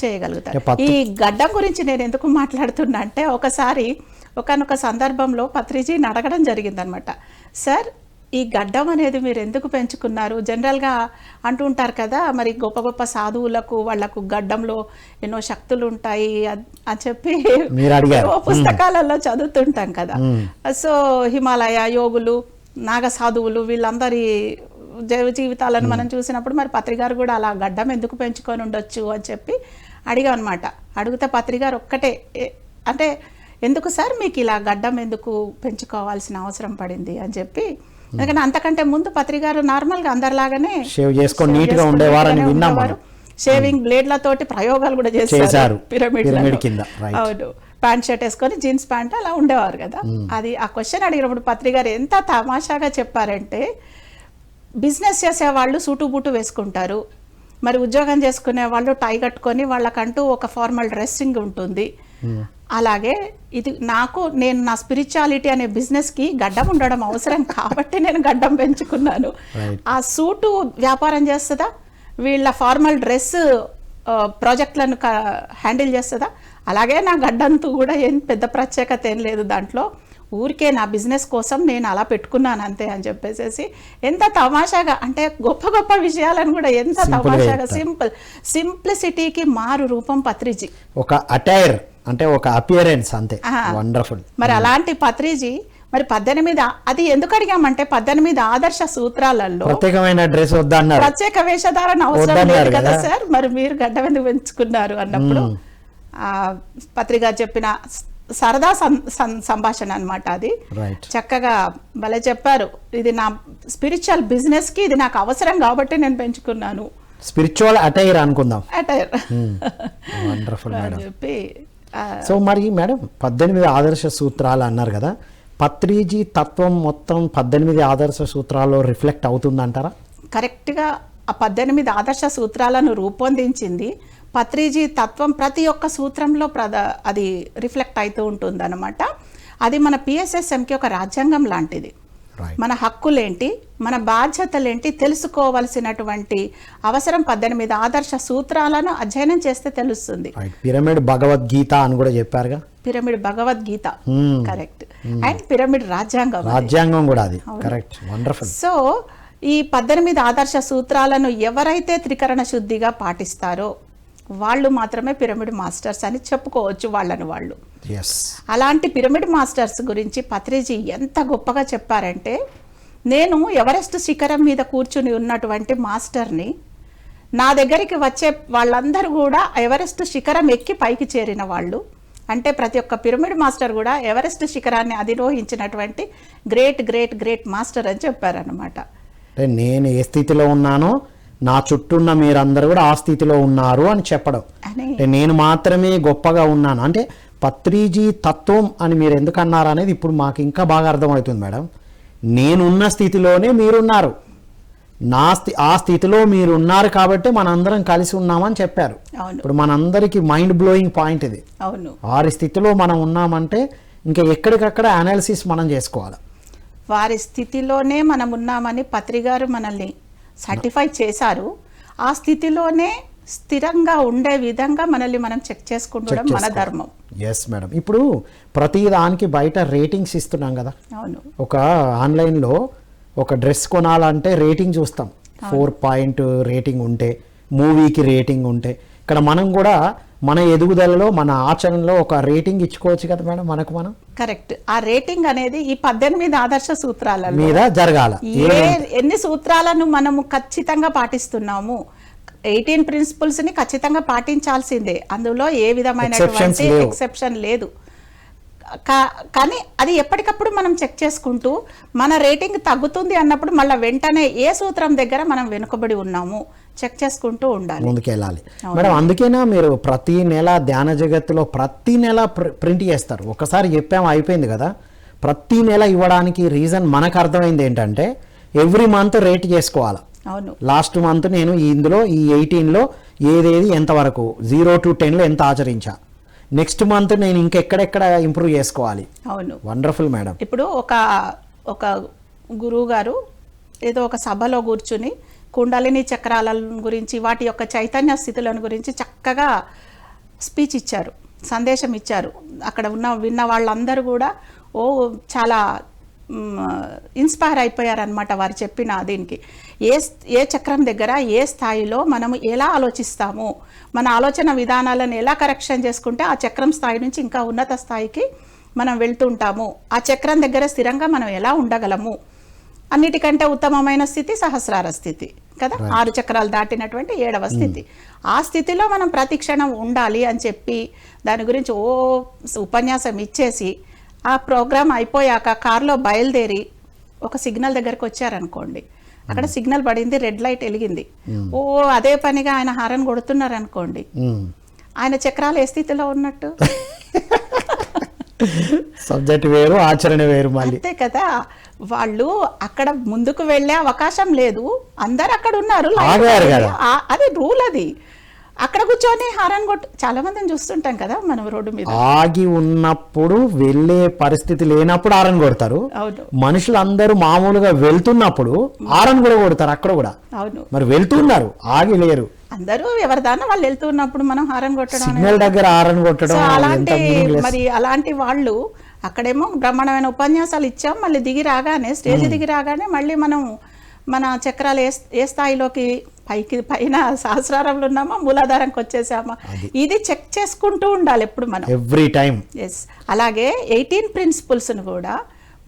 [SPEAKER 2] చేయగలుగుతారు. ఈ గడ్డం గురించి నేను ఎందుకు మాట్లాడుతున్నా అంటే, ఒకసారి ఒకనొక సందర్భంలో పత్రిజీని అడగడం జరిగిందనమాట. సార్, ఈ గడ్డం అనేది మీరు ఎందుకు పెంచుకున్నారు? జనరల్గా అంటూ ఉంటారు కదా, మరి గొప్ప గొప్ప సాధువులకు వాళ్ళకు గడ్డంలో ఎన్నో శక్తులు ఉంటాయి అని చెప్పి పుస్తకాలలో చదువుతుంటాం కదా. సో హిమాలయ యోగులు, నాగ సాధువులు వీళ్ళందరి జీవితాలను మనం చూసినప్పుడు మరి పత్రిగారు కూడా అలా గడ్డం ఎందుకు పెంచుకొని ఉండొచ్చు అని చెప్పి అడిగా అనమాట. అడిగితే పత్రిగారు ఒక్కటే, అంటే ఎందుకు సార్ మీకు ఇలా గడ్డం ఎందుకు పెంచుకోవాల్సిన అవసరం పడింది అని చెప్పి. ఎందుకంటే అంతకంటే ముందు పత్రిగారు నార్మల్గా అందరిలాగానే
[SPEAKER 1] షేవ్ చేసుకొని నీట్గా ఉండేవారని విన్నాము.
[SPEAKER 2] షేవింగ్ బ్లేడ్లతోటి ప్రయోగాలు కూడా చేశారు పిరమిడ్ కింద. అవును, ప్యాంట్ షర్ట్ వేసుకొని జీన్స్ ప్యాంట్ అలా ఉండేవారు కదా. అది ఆ క్వశ్చన్ అడిగినప్పుడు పత్రిగారు ఎంత తమాషాగా చెప్పారంటే, బిజినెస్ చేసే వాళ్ళు సూటు బూటు వేసుకుంటారు, మరి ఉద్యోగం చేసుకునే వాళ్ళు టై కట్టుకొని వాళ్ళకంటూ ఒక ఫార్మల్ డ్రెస్సింగ్ ఉంటుంది. అలాగే ఇది నేను నా స్పిరిచువాలిటీ అనే బిజినెస్కి గడ్డం ఉండడం అవసరం కాబట్టి నేను గడ్డం పెంచుకున్నాను. ఆ సూటు వ్యాపారం చేస్తుందా, వీళ్ళ ఫార్మల్ డ్రెస్ ప్రాజెక్టులను హ్యాండిల్ చేస్తుందా? అలాగే నా గడ్డంతో కూడా ఏం పెద్ద ప్రత్యేకత ఏం లేదు దాంట్లో, ఊరికే నా బిజినెస్ కోసం నేను అలా పెట్టుకున్నాను అంతే అని చెప్పేసి ఎంత తమాషాగా, అంటే గొప్ప గొప్ప విషయాలను కూడా ఎంత తమాషాగా, సింప్లిసిటీకి మారు రూపం పత్రిజీ.
[SPEAKER 1] ఒక అటైర్ అంటే ఒక అపియరెన్స్ అంతే, వండర్ఫుల్.
[SPEAKER 2] మరి అలాంటి పత్రిజీ మరి 18 అది ఎందుకు అడిగామంటే 18 ఆదర్శ సూత్రాలలో
[SPEAKER 1] ప్రత్యేకమైన డ్రెస్ వద్దన్నారు,
[SPEAKER 2] ప్రత్యేక వేషధారణ అవసరం లేదు కదా సార్, మరి మీరు గడ్డం ఎందుకు పెంచుకున్నారు అన్నప్పుడు పత్రిక చెప్పిన సరదా సంభాషణ అన్నమాట. అది చక్కగా భలే చెప్పారు. ఇది నా స్పిరిచువల్ బిజినెస్ కి ఇది నాకు అవసరం కాబట్టి నేను పెంచుకున్నాను.
[SPEAKER 1] స్పిరిచువల్ అటైర్ అనుకుందాం,
[SPEAKER 2] అటైర్
[SPEAKER 1] వండర్ఫుల్ మేడం
[SPEAKER 2] చెప్పి.
[SPEAKER 1] సో మరి మేడం 18 ఆదర్శ సూత్రాలు అన్నారు కదా, పత్రిజీ తత్వం మొత్తం 18 ఆదర్శ సూత్రాల్లో రిఫ్లెక్ట్ అవుతుందంటారా?
[SPEAKER 2] కరెక్ట్గా ఆ 18 ఆదర్శ సూత్రాలను రూపొందించింది పత్రిజీ తత్వం. ప్రతి ఒక్క సూత్రంలో అది రిఫ్లెక్ట్ అవుతూ ఉంటుంది అనమాట. అది మన పిఎస్ఎస్ఎంకి ఒక రాజ్యాంగం లాంటిది. మన హక్కులేంటి, మన బాధ్యతలేంటి తెలుసుకోవలసినటువంటి అవసరం 18 ఆదర్శ సూత్రాలను అధ్యయనం చేస్తే తెలుస్తుంది.
[SPEAKER 1] పిరమిడ్ భగవద్గీత అని కూడా చెప్పారుగా,
[SPEAKER 2] pyramid Bhagavadgita correct, and pyramid రాజ్యాంగం
[SPEAKER 1] కూడా అది కరెక్ట్, వండర్ఫుల్.
[SPEAKER 2] సో ఈ 18 ఆదర్శ సూత్రాలను ఎవరైతే త్రికరణ శుద్ధిగా పాటిస్తారో వాళ్ళు మాత్రమే పిరమిడ్ మాస్టర్స్ అని చెప్పుకోవచ్చు వాళ్ళని వాళ్ళు. అలాంటి పిరమిడ్ మాస్టర్స్ గురించి పత్రిజీ ఎంత గొప్పగా చెప్పారంటే, నేను ఎవరెస్ట్ శిఖరం మీద కూర్చుని ఉన్నటువంటి మాస్టర్ని, నా దగ్గరికి వచ్చే వాళ్ళందరూ కూడా ఎవరెస్ట్ శిఖరం ఎక్కి పైకి చేరిన వాళ్ళు. అంటే ప్రతి ఒక్క పిరమిడ్ మాస్టర్ కూడా ఎవరెస్ట్ శిఖరాన్ని అధిరోహించినటువంటి గ్రేట్ గ్రేట్ గ్రేట్ మాస్టర్ అని చెప్పారనమాట.
[SPEAKER 1] అంటే నేను ఏ స్థితిలో ఉన్నానో నా చుట్టూ ఉన్న మీరందరూ కూడా ఆ స్థితిలో ఉన్నారు అని చెప్పడం, నేను మాత్రమే గొప్పగా ఉన్నాను అంటే పత్రిజీ తత్వం అని మీరు ఎందుకు అన్నారు అనేది ఇప్పుడు మాకు ఇంకా బాగా అర్థమవుతుంది మేడం. నేనున్న స్థితిలోనే మీరున్నారు, ఆ స్థితిలో మీరు ఉన్నారు కాబట్టి మనందరం కలిసి ఉన్నామని చెప్పారు.
[SPEAKER 2] అవును
[SPEAKER 1] ఇప్పుడు మనందరికి మైండ్ బ్లోయింగ్ పాయింట్ ఇది.
[SPEAKER 2] అవును
[SPEAKER 1] వారి స్థితిలో మనం ఉన్నామంటే ఇంకా ఎక్కడికక్కడ అనాలిసిస్ మనం చేసుకోవాలి.
[SPEAKER 2] వారి స్థితిలోనే మనం ఉన్నామని పత్రిగారు మనల్ని సర్టిఫై చేశారు. ఆ స్థితిలోనే స్థిరంగా ఉండే విధంగా మనల్ని మనం చెక్ చేసుకుంటడం మన ధర్మం.
[SPEAKER 1] Yes madam. ఇప్పుడు ప్రతి దానికి బయట రేటింగ్స్ ఇస్తున్నాం కదా.
[SPEAKER 2] అవును
[SPEAKER 1] ఒక ఆన్లైన్లో ఒక డ్రెస్ కొనాలంటే రేటింగ్ చూస్తాం. 4 రేటింగ్ ఉంటే, మూవీకి రేటింగ్ ఉంటే, ఇక్కడ మనం కూడా మన ఎదుగుదలలో మన ఆచరణలో ఒక రేటింగ్ ఇచ్చుకోవచ్చు కదా మేడం మనకు మనం.
[SPEAKER 2] కరెక్ట్. ఆ రేటింగ్ అనేది ఈ 18 ఆదర్శ సూత్రాల
[SPEAKER 1] మీద జరగాల.
[SPEAKER 2] ఎన్ని సూత్రాలను మనము ఖచ్చితంగా పాటిస్తున్నాము, 18 ప్రిన్సిపల్స్ ని ఖచ్చితంగా పాటించాల్సిందే. అందులో ఏ విధమైనటువంటి ఎక్సెప్షన్ లేదు. కానీ అది ఎప్పటికప్పుడు మనం చెక్ చేసుకుంటూ మన రేటింగ్ తగ్గుతుంది అన్నప్పుడు మళ్ళీ వెంటనే ఏ సూత్రం దగ్గర మనం వెనుకబడి ఉన్నాము చెక్ చేసుకుంటూ ఉండాలి,
[SPEAKER 1] ముందుకెళ్ళాలి మేడం. అందుకేనా మీరు ప్రతి నెల ధ్యాన జగత్తులో ప్రతి నెల ప్రింట్ చేస్తారు? ఒకసారి చెప్పాము అయిపోయింది కదా. ప్రతి నెల ఇవ్వడానికి రీజన్ మనకు అర్థమైంది ఏంటంటే ఎవ్రీ మంత్ రేట్ చేసుకోవాలి.
[SPEAKER 2] అవును.
[SPEAKER 1] లాస్ట్ మంత్ నేను ఇందులో ఈ 18లో ఏదేది ఎంతవరకు 0 to 10లో ఎంత ఆచరించా, నెక్స్ట్ మంత్ నేను ఇంకెక్కడెక్కడ ఇంప్రూవ్ చేసుకోవాలి.
[SPEAKER 2] అవును,
[SPEAKER 1] వండర్ఫుల్ మేడం.
[SPEAKER 2] ఇప్పుడు ఒక గురువు గారు ఏదో ఒక సభలో కూర్చుని కుండలిని చక్రాల గురించి వాటి యొక్క చైతన్య స్థితులను గురించి చక్కగా స్పీచ్ ఇచ్చారు, సందేశం ఇచ్చారు. అక్కడ విన్న వాళ్ళందరూ కూడా చాలా ఇన్స్పైర్ అయిపోయారనమాట వారు చెప్పిన దీనికి. ఏ చక్రం దగ్గర ఏ స్థాయిలో మనము ఎలా ఆలోచిస్తాము, మన ఆలోచన విధానాలను ఎలా కరెక్షన్ చేసుకుంటే ఆ చక్రం స్థాయి నుంచి ఇంకా ఉన్నత స్థాయికి మనం వెళ్తుంటాము, ఆ చక్రం దగ్గర స్థిరంగా మనం ఎలా ఉండగలము. అన్నిటికంటే ఉత్తమమైన స్థితి సహస్రార స్థితి కదా, 6 చక్రాలు దాటినటువంటి 7వ స్థితి. ఆ స్థితిలో మనం ప్రతి క్షణం ఉండాలి అని చెప్పి దాని గురించి ఉపన్యాసం ఇచ్చేసి ఆ ప్రోగ్రామ్ అయిపోయాక కారులో బయలుదేరి ఒక సిగ్నల్ దగ్గరకు వచ్చారనుకోండి, అక్కడ సిగ్నల్ పడింది, రెడ్ లైట్ వెలిగింది, అదే పనిగా ఆయన హారన్ కొడుతున్నారు అనుకోండి, ఆయన చక్రాలు ఏ స్థితిలో ఉన్నట్టు?
[SPEAKER 1] సబ్జెక్ట్ వేరు, ఆచరణ వేరు.
[SPEAKER 2] అంతే కదా. వాళ్ళు అక్కడ ముందుకు వెళ్ళే అవకాశం లేదు, అందరు అక్కడ ఉన్నారు, అది రూల్. అది అక్కడ కూర్చొని హారన్ కొట్టు చాలా మందిని చూస్తుంటాం కదా మనం రోడ్డు మీద.
[SPEAKER 1] ఆగి ఉన్నప్పుడు వెళ్ళే పరిస్థితి లేనప్పుడు హారన్ కొడతారు. మనుషులు అందరూ మామూలుగా వెళ్తున్నప్పుడు హారన్ కూడా కొడతారు అక్కడ కూడా.
[SPEAKER 2] అవును,
[SPEAKER 1] మరి వెళ్తున్నారు, ఆగి లేరు.
[SPEAKER 2] అందరూ ఎవరిదానా వాళ్ళు వెళ్తున్నప్పుడు మనం హారన్ కొట్టడం,
[SPEAKER 1] సిగ్నల్ దగ్గర హారన్ కొట్టడం.
[SPEAKER 2] అలాంటి వాళ్ళు అక్కడేమో బ్రహ్మాండమైన ఉపన్యాసాలు ఇచ్చాం, మళ్ళీ స్టేజ్ దిగి రాగానే మళ్ళీ మనం మన చక్రాలు ఏ స్థాయిలోకి పైన సహస్రారంలో ఉన్నామా, మూలాధారంకి వచ్చేసామా, ఇది చెక్ చేసుకుంటూ ఉండాలి ఎప్పుడు మనం, ఎవ్రీ టైం. ఎస్. అలాగే 18 ప్రిన్సిపల్స్ను కూడా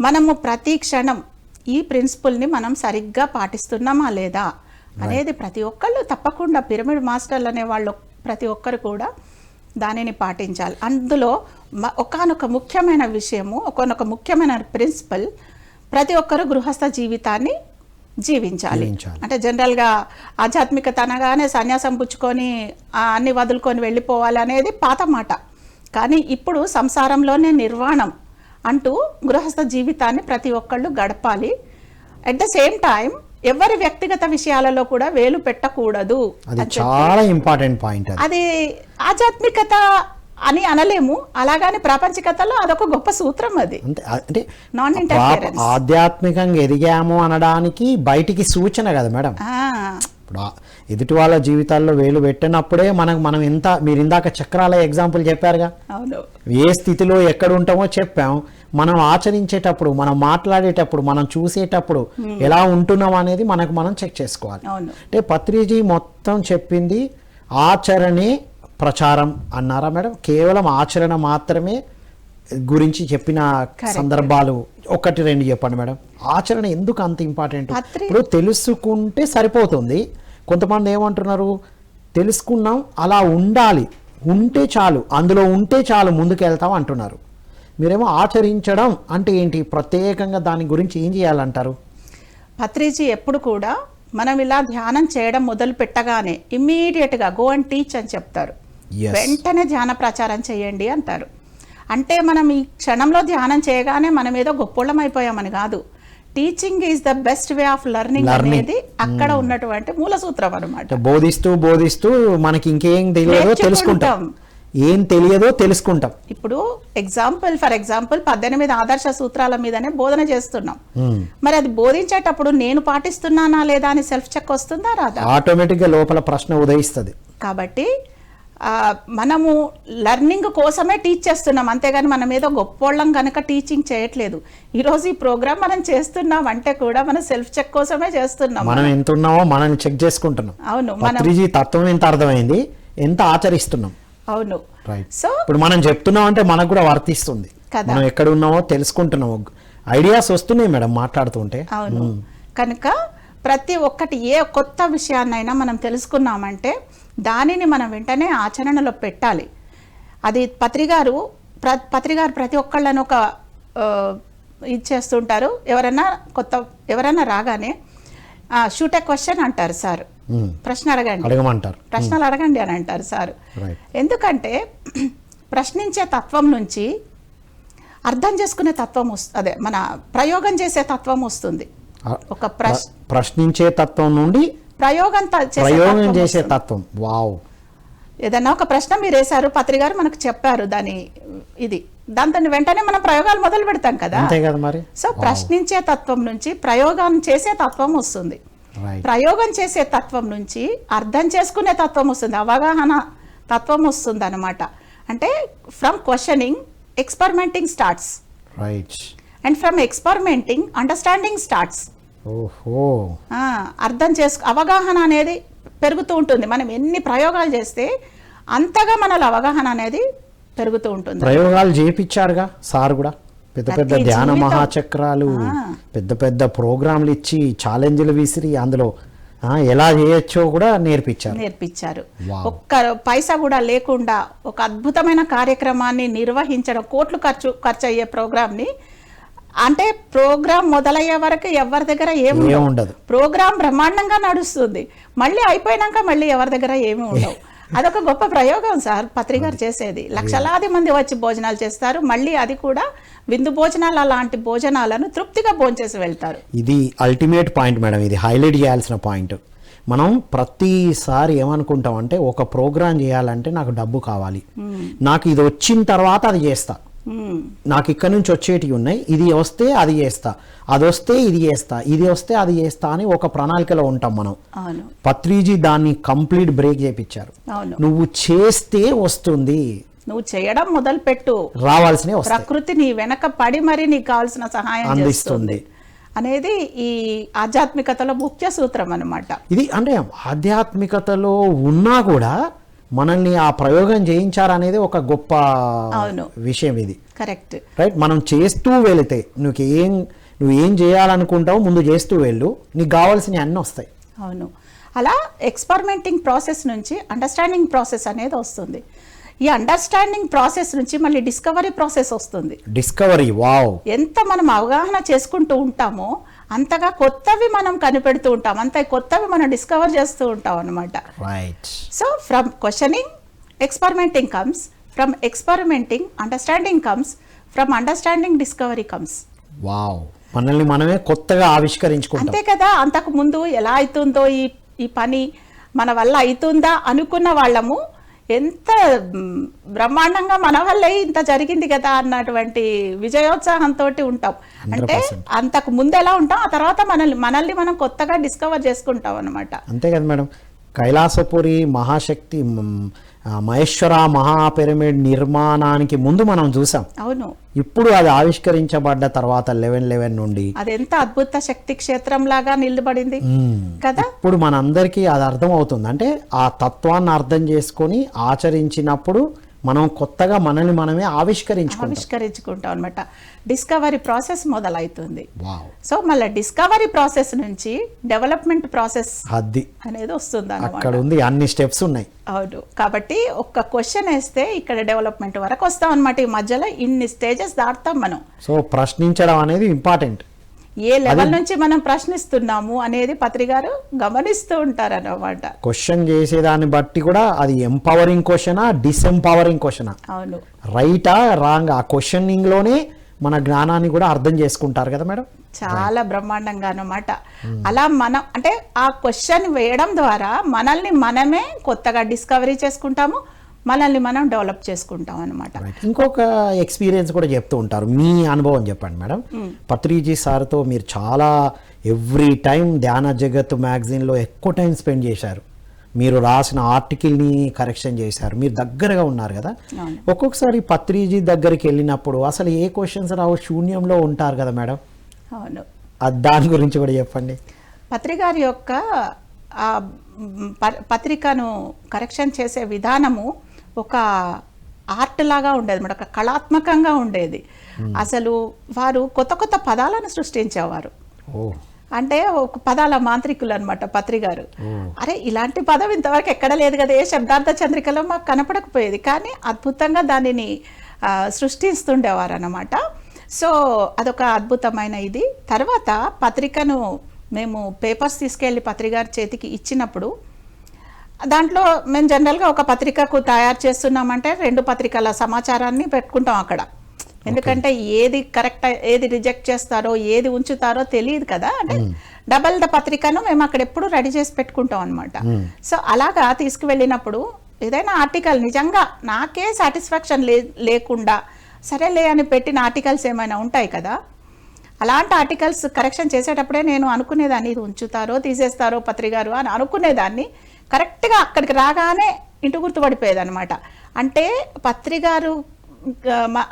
[SPEAKER 2] మనము ప్రతి క్షణం ఈ ప్రిన్సిపల్ని మనం సరిగ్గా పాటిస్తున్నామా లేదా అనేది ప్రతి ఒక్కళ్ళు తప్పకుండా పిరమిడ్ మాస్టర్లు అనే వాళ్ళు ప్రతి ఒక్కరు కూడా దానిని పాటించాలి. అందులో ఒకానొక ముఖ్యమైన విషయము, ఒకానొక ముఖ్యమైన ప్రిన్సిపల్, ప్రతి ఒక్కరు గృహస్థ జీవితాన్ని జీవించాలి. అంటే జనరల్గా ఆధ్యాత్మికత అనగానే సన్యాసం పుచ్చుకొని అన్ని వదులుకొని వెళ్ళిపోవాలి అనేది పాత మాట. కానీ ఇప్పుడు సంసారంలోనే నిర్వాణం అంటూ గృహస్థ జీవితాన్ని ప్రతి ఒక్కళ్ళు గడపాలి. అట్ ద సేమ్ టైం ఎవరి వ్యక్తిగత విషయాలలో కూడా వేలు పెట్టకూడదు.
[SPEAKER 1] అది చాలా ఇంపార్టెంట్ పాయింట్.
[SPEAKER 2] అది ఆధ్యాత్మికత అని అనలేము, అలాగని ప్రాపంచికతలో అదొక గొప్ప సూత్రం. అది
[SPEAKER 1] అంటే
[SPEAKER 2] నాన్ ఇంటర్ఫిరెన్స్.
[SPEAKER 1] ఆధ్యాత్మికంగా ఎదిగాము అనడానికి బయటికి సూచన కదా మేడం. ఇప్పుడు ఎదుటి వాళ్ళ జీవితాల్లో వేలు పెట్టినప్పుడే మనం ఎంత, మీరు ఇందాక చక్రాల ఎగ్జాంపుల్ చెప్పారుగా, ఏ స్థితిలో ఎక్కడ ఉంటామో చెప్పాం. మనం ఆచరించేటప్పుడు, మనం మాట్లాడేటప్పుడు, మనం చూసేటప్పుడు ఎలా ఉంటున్నాం అనేది మనం చెక్ చేసుకోవాలి. అంటే పత్రిజీ మొత్తం చెప్పింది ఆచరణే ప్రచారం అన్నారా మేడం? కేవలం ఆచరణ మాత్రమే గురించి చెప్పిన సందర్భాలు 1-2 చెప్పండి మేడం. ఆచరణ ఎందుకు అంత ఇంపార్టెంట్? ఇప్పుడు తెలుసుకుంటే సరిపోతుంది. కొంతమంది ఏమంటున్నారు, తెలుసుకున్నాం అలా ఉండాలి, ఉంటే చాలు, అందులో ఉంటే చాలు ముందుకు వెళ్తాం అంటున్నారు. మీరేమో ఆచరించడం అంటే ఏంటి, ప్రత్యేకంగా దాని గురించి ఏం చేయాలంటారు?
[SPEAKER 2] పత్రిజీ ఎప్పుడు కూడా మనం ఇలా ధ్యానం చేయడం మొదలు పెట్టగానే ఇమ్మీడియట్గా గో అండ్ టీచ్ అని చెప్తారు. వెంటనే ధ్యాన ప్రచారం చేయండి అంటారు. అంటే మనం ఈ క్షణంలో ధ్యానం చేయగానే మనం ఏదో గొప్పోళ్ళం అయిపోయామని కాదు. Teaching is the best way of learning అనేది అక్కడ ఉన్నటువంటి మూల సూత్రం అనమాట.
[SPEAKER 1] బోధిస్తూ మనకి ఇంకేం తెలియదో తెలుసుకుంటాం, ఏం తెలియదో తెలుసుకుంటాం.
[SPEAKER 2] ఇప్పుడు ఫర్ ఎగ్జాంపుల్ 18 ఆదర్శ సూత్రాల మీదనే బోధన చేస్తున్నాం. మరి అది బోధించేటప్పుడు నేను పాటిస్తున్నానా లేదా అని సెల్ఫ్ చెక్ వస్తుందా రాదా?
[SPEAKER 1] ఆటోమేటిక్ గా లోపల ప్రశ్న ఉదయిస్తుంది.
[SPEAKER 2] కాబట్టి మనము లెర్నింగ్ కోసమే టీచ్ చేస్తున్నాం, అంతేగాని మనం ఏదో గొప్పోళ్ళం కనుక టీచింగ్ చేయట్లేదు. ఈరోజు ఈ ప్రోగ్రామ్ మనం చేస్తున్నాం అంటే కూడా మన సెల్ఫ్ చెక్ కోసమే చేస్తున్నాం.
[SPEAKER 1] మనం ఎంత ఉన్నామో మనల్ని చెక్ చేసుకుంటున్నాం.
[SPEAKER 2] అవును,
[SPEAKER 1] పత్రిజీ తత్వం ఎంత అర్థమైంది, ఎంత ఆచరిస్తున్నాం.
[SPEAKER 2] అవును.
[SPEAKER 1] సో ఇప్పుడు మనం చెప్తున్నాం అంటే మనకు కూడా వర్తిస్తుంది, మనం ఎక్కడ ఉన్నామో తెలుసుకుంటున్నాము, ఐడియాస్ వస్తున్నాయి మేడం మాట్లాడుతుంటే.
[SPEAKER 2] అవును, కనుక ప్రతి ఒక్కటి ఏ కొత్త విషయాన్నైనా మనం తెలుసుకున్నామంటే దానిని మనం వెంటనే ఆచరణలో పెట్టాలి. అది పత్రిగారు ప్రతి ఒక్కళ్ళని ఒక ఇది చేస్తుంటారు. ఎవరైనా రాగానే షూట్ ఏ క్వశ్చన్ అంటారు సార్, ప్రశ్నలు అడగండి అని అంటారు సార్. ఎందుకంటే ప్రశ్నించే తత్వం నుంచి అర్థం చేసుకునే తత్వం అదే మన ప్రయోగం చేసే తత్వం వస్తుంది. ఒక
[SPEAKER 1] ప్రశ్నించే తత్వం నుండి ప్రయోగం చేసే తత్వం. వావ్.
[SPEAKER 2] ఏదన్నా ఒక ప్రశ్న మీరు వేశారు, పత్రిగారు మనకు చెప్పారు దాంతో వెంటనే మనం ప్రయోగాలు మొదలు పెడతాం కదా. సో ప్రశ్నించే తత్వం నుంచి ప్రయోగం చేసే తత్వం వస్తుంది. ప్రయోగం చేసే తత్వం నుంచి అర్థం చేసుకునే తత్వం వస్తుంది, అవగాహన తత్వం వస్తుంది అన్నమాట. అంటే from questioning experimenting starts, and from experimenting understanding starts. అవగాహన అనేది పెరుగుతూ ఉంటుంది. మనం ఎన్ని ప్రయోగాలు చేస్తే అంతగా మనలో అవగాహన అనేది పెరుగుతూ ఉంటుంది.
[SPEAKER 1] ప్రయోగాలు చేయించారుగా సార్ కూడా, పెద్ద ధ్యాన మహాచక్రాలు, పెద్ద ప్రోగ్రాంలు ఇచ్చి ఛాలెంజ్లు విసిరి అందులో ఎలా చేయొచ్చో కూడా నేర్పించారు.
[SPEAKER 2] ఒక్క పైసా కూడా లేకుండా ఒక అద్భుతమైన కార్యక్రమాన్ని నిర్వహించడం, కోట్లు ఖర్చు అయ్యే ప్రోగ్రామ్ని, అంటే ప్రోగ్రామ్ మొదలయ్యే వరకు ఎవరి దగ్గర ఏమి ఉండదు, ప్రోగ్రామ్ బ్రహ్మాండంగా నడుస్తుంది, మళ్ళీ అయిపోయినాక మళ్ళీ ఎవరి దగ్గర ఏమి ఉండవు. అదొక గొప్ప ప్రయోగం సార్ పత్రిగారు చేసేది. లక్షలాది మంది వచ్చి భోజనాలు చేస్తారు, మళ్ళీ అది కూడా విందు భోజనాలు, అలాంటి భోజనాలను తృప్తిగా భోంచేసి వెళ్తారు.
[SPEAKER 1] ఇది అల్టిమేట్ పాయింట్ మేడం, ఇది హైలైట్ చేయాల్సిన పాయింట్. మనం ప్రతిసారి ఏమనుకుంటాం అంటే ఒక ప్రోగ్రాం చేయాలంటే నాకు డబ్బు కావాలి, నాకు ఇది వచ్చిన తర్వాత అది చేస్తా, నాకు ఇక్కడ నుంచి వచ్చేటివి ఉన్నాయి, ఇది వస్తే అది చేస్తా, అది వస్తే ఇది చేస్తా, ఇది వస్తే అది చేస్తా అని ఒక ప్రణాళికలో ఉంటాం మనం. పత్రిజీ దాన్ని కంప్లీట్ బ్రేక్ చేయించారు. నువ్వు చేస్తే వస్తుంది,
[SPEAKER 2] నువ్వు చేయడం మొదలు పెట్టు,
[SPEAKER 1] రావాల్సిన
[SPEAKER 2] ప్రకృతి నీ వెనక పడి మరి నీకు కావాల్సిన సహాయం అందిస్తుంది అనేది ఈ ఆధ్యాత్మికతలో ముఖ్య సూత్రం అన్నమాట.
[SPEAKER 1] ఇది అంటే ఆధ్యాత్మికతలో ఉన్నా కూడా మనల్ని ఆ ప్రయోగం చేయించారనేది ఒక గొప్ప విషయం. ఇది
[SPEAKER 2] కరెక్ట్,
[SPEAKER 1] రైట్. మనం చేస్తూ వెళితే నువ్వేం చేయాలనుకుంటావు ముందు చేస్తూ వెళ్ళు, నీకు కావాల్సినవి అన్నీ వస్తాయి.
[SPEAKER 2] అవును, అలా ఎక్స్పెరిమెంటింగ్ ప్రాసెస్ నుంచి అండర్స్టాండింగ్ ప్రాసెస్ అనేది వస్తుంది. ఈ అండర్స్టాండింగ్ ప్రాసెస్ నుంచి మళ్ళీ డిస్కవరీ ప్రాసెస్ వస్తుంది.
[SPEAKER 1] Discovery, wow.
[SPEAKER 2] ఎంత మనం అవగాహన చేసుకుంటూ ఉంటామో అంతగా కొత్తవి మనం కనిపెడుతూ ఉంటాం, అంత కొత్తవి మనం డిస్కవర్ చేస్తూ ఉంటాం అన్నమాట. So from questioning experimenting comes, from experimenting understanding comes, from understanding discovery comes.
[SPEAKER 1] Wow, మనల్ని మనమే కొత్తగా ఆవిష్కరించుకుంటాం.
[SPEAKER 2] అంతే కదా, అంతకు ముందు ఎలా అవుతుందో ఈ పని మన వల్ల అవుతుందా అనుకున్న వాళ్ళము ఎంత బ్రహ్మాండంగా మన వల్లే ఇంత జరిగింది కదా అన్నటువంటి విజయోత్సాహంతో ఉంటాం. అంటే అంతకు ముందు ఎలా ఉంటాం, ఆ తర్వాత మనల్ని మనం కొత్తగా డిస్కవర్ చేసుకుంటాం అన్నమాట.
[SPEAKER 1] అంతే కదా మేడం. కైలాసపురి మహాశక్తి మహేశ్వర మహాపిరమిడ్ నిర్మాణానికి ముందు మనం చూసాం.
[SPEAKER 2] అవును,
[SPEAKER 1] ఇప్పుడు అది ఆవిష్కరించబడ్డ తర్వాత 11/11 నుండి
[SPEAKER 2] అది ఎంత అద్భుత శక్తి క్షేత్రం లాగా నిలబడింది కదా.
[SPEAKER 1] ఇప్పుడు మనందరికీ అది అర్థం అవుతుంది. అంటే ఆ తత్వాన్ని అర్థం చేసుకొని ఆచరించినప్పుడు మనం కొత్తగా మనల్ని మనమే ఆవిష్కరించుకుంటాం
[SPEAKER 2] అనమాట. డిస్కవరీ ప్రాసెస్ మొదలవుతుంది. సో మళ్ళీ డిస్కవరీ ప్రాసెస్ నుంచి డెవలప్మెంట్ ప్రాసెస్ అనేది వస్తుంది.
[SPEAKER 1] అక్కడ ఉంది, అన్ని స్టెప్స్ ఉన్నాయి.
[SPEAKER 2] అవును, కాబట్టి ఒక్క క్వశ్చన్ వేస్తే ఇక్కడ డెవలప్మెంట్ వరకు వస్తాం అనమాట. ఈ మధ్యలో ఇన్ని స్టేజెస్ దాటుతాం మనం.
[SPEAKER 1] సో ప్రశ్నించడం అనేది ఇంపార్టెంట్.
[SPEAKER 2] ఏ లెవెల్ నుంచి మనం ప్రశ్నిస్తున్నాము అనేది పత్రిగారు గమనిస్తూ ఉంటారు అన్నమాట.
[SPEAKER 1] క్వశ్చన్ చేసేదాన్ని బట్టి కూడా అది ఎంపవరింగ్ క్వశ్చనా డిసెంపవరింగ్ క్వశ్చనా,
[SPEAKER 2] అవును,
[SPEAKER 1] రైటా రాంగ్, ఆ క్వశ్చనింగ్ లోనే మన జ్ఞానాన్ని కూడా అర్థం చేసుకుంటారు కదా మేడం.
[SPEAKER 2] చాలా బ్రహ్మాండంగా అన్నమాట. అలా మనం అంటే ఆ క్వశ్చన్ వేయడం ద్వారా మనల్ని మనమే కొత్తగా డిస్కవరీ చేసుకుంటాము, మనల్ని మనం డెవలప్ చేసుకుంటాం అనమాట.
[SPEAKER 1] ఇంకొక ఎక్స్పీరియన్స్ కూడా చెప్తూ ఉంటారు, మీ అనుభవం చెప్పండి మేడం. పత్రిజీ సార్తో మీరు చాలా ఎవ్రీ టైం ధ్యాన జగత్ మ్యాగజైన్లో ఎక్కువ టైం స్పెండ్ చేశారు. మీరు రాసిన ఆర్టికల్ని కరెక్షన్ చేశారు, మీరు దగ్గరగా ఉన్నారు కదా. ఒక్కొక్కసారి పత్రిజీ దగ్గరికి వెళ్ళినప్పుడు అసలు ఏ క్వశ్చన్స్ రావు, శూన్యంలో ఉంటారు కదా మేడం.
[SPEAKER 2] అవును,
[SPEAKER 1] దాని గురించి కూడా చెప్పండి.
[SPEAKER 2] పత్రికారి యొక్క పత్రికను కరెక్షన్ చేసే విధానము ఒక ఆర్ట్ లాగా ఉండేది మేడం, ఒక కళాత్మకంగా ఉండేది. అసలు వారు కొత్త కొత్త పదాలను సృష్టించేవారు. అంటే ఒక పదాల మాంత్రికులు అనమాట పత్రికారు. అరే ఇలాంటి పదం ఇంతవరకు ఎక్కడ లేదు కదా, ఏ శబ్దార్థ చంద్రికలో మాకు కనపడకపోయేది, కానీ అద్భుతంగా దానిని సృష్టిస్తుండేవారు అన్నమాట. సో అదొక అద్భుతమైన ఇది. తర్వాత పత్రికను మేము పేపర్స్ తీసుకెళ్ళి పత్రికారి చేతికి ఇచ్చినప్పుడు దాంట్లో మేము జనరల్గా ఒక పత్రికకు తయారు చేస్తున్నామంటే 2 పత్రికల సమాచారాన్ని పెట్టుకుంటాం అక్కడ. ఎందుకంటే ఏది కరెక్ట్, ఏది రిజెక్ట్ చేస్తారో, ఏది ఉంచుతారో తెలియదు కదా. అంటే డబల్ ద పత్రికను మేము అక్కడ ఎప్పుడు రెడీ చేసి పెట్టుకుంటాం అనమాట. సో అలాగా తీసుకువెళ్ళినప్పుడు ఏదైనా ఆర్టికల్ నిజంగా నాకే సాటిస్ఫాక్షన్ లేకుండా సరేలే అని పెట్టిన ఆర్టికల్స్ ఏమైనా ఉంటాయి కదా, అలాంటి ఆర్టికల్స్ కరెక్షన్ చేసేటప్పుడే నేను అనుకునేదాన్ని ఇది ఉంచుతారో తీసేస్తారో పత్రికారు అని అనుకునేదాన్ని. కరెక్ట్గా అక్కడికి రాగానే ఇంటి గుర్తుపడిపోయేది అనమాట. అంటే పత్రికారు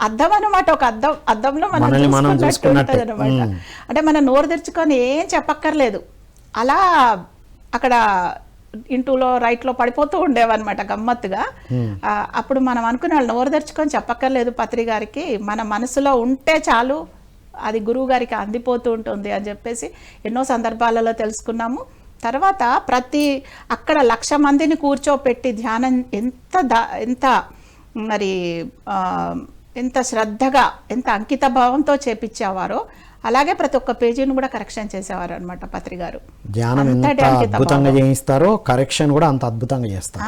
[SPEAKER 2] అద్దం అనమాట, ఒక అద్దంలో మనం చూసుకున్నట్టు అనమాట. అంటే మనం నోరు తెరుచుకొని ఏం చెప్పక్కర్లేదు, అలా అక్కడ ఇంటూలో రైట్లో పడిపోతూ ఉండేవన్నమాట గమ్మత్తుగా. అప్పుడు మనం అనుకునే వాళ్ళు నోరు తెరుచుకొని చెప్పక్కర్లేదు పత్రికారికి, మన మనసులో ఉంటే చాలు అది గురువు గారికి అందిపోతూ ఉంటుంది అని చెప్పేసి ఎన్నో సందర్భాలలో తెలుసుకున్నాము. తర్వాత అక్కడ 1,00,000 మందిని కూర్చోపెట్టి ధ్యానం ఎంత మరి ఎంత శ్రద్ధగా, ఎంత అంకిత భావంతో చేపించేవారో అలాగే ప్రతి ఒక్క పేజీని కూడా కరెక్షన్ చేసేవారు అనమాట పత్రికారు.
[SPEAKER 1] ధ్యానం ఎంత అద్భుతంగా చేయిస్తారో కరెక్షన్ కూడా అంత అద్భుతంగా చేస్తారు.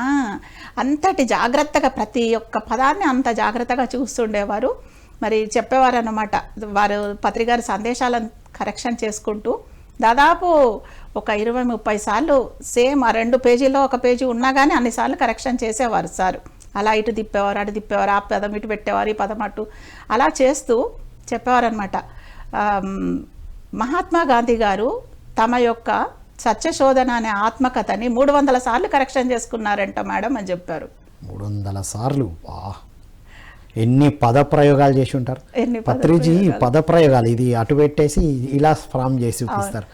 [SPEAKER 2] అంతటి జాగ్రత్తగా ప్రతి ఒక్క పదాన్ని అంత జాగ్రత్తగా చూస్తుండేవారు. మరి చెప్పేవారు అన్నమాట, వారు పత్రికారు సందేశాలను కరెక్షన్ చేసుకుంటూ దాదాపు ఒక 20-30 సార్లు సేమ్ ఆ 2 పేజీలో ఒక పేజీ ఉన్నా కానీ అన్నిసార్లు కరెక్షన్ చేసేవారు సార్. అలా ఇటు తిప్పేవారు, అటు తిప్పేవారు, ఆ పదం ఇటు పెట్టేవారు, ఈ పదం అటు, అలా చేస్తూ చెప్పేవారు అనమాట. మహాత్మా గాంధీ గారు తమ యొక్క సత్యశోధన అనే ఆత్మకథని 300 సార్లు కరెక్షన్ చేసుకున్నారంట మేడం అని చెప్పారు.
[SPEAKER 1] 300 సార్లు, ఎన్ని పద ప్రయోగాలు చేసి ఉంటారు పత్రిజీ. పద ప్రయోగాలు ఇది అటు పెట్టేసి ఇలా ఫ్రామ్ చేసి చూపిస్తారు,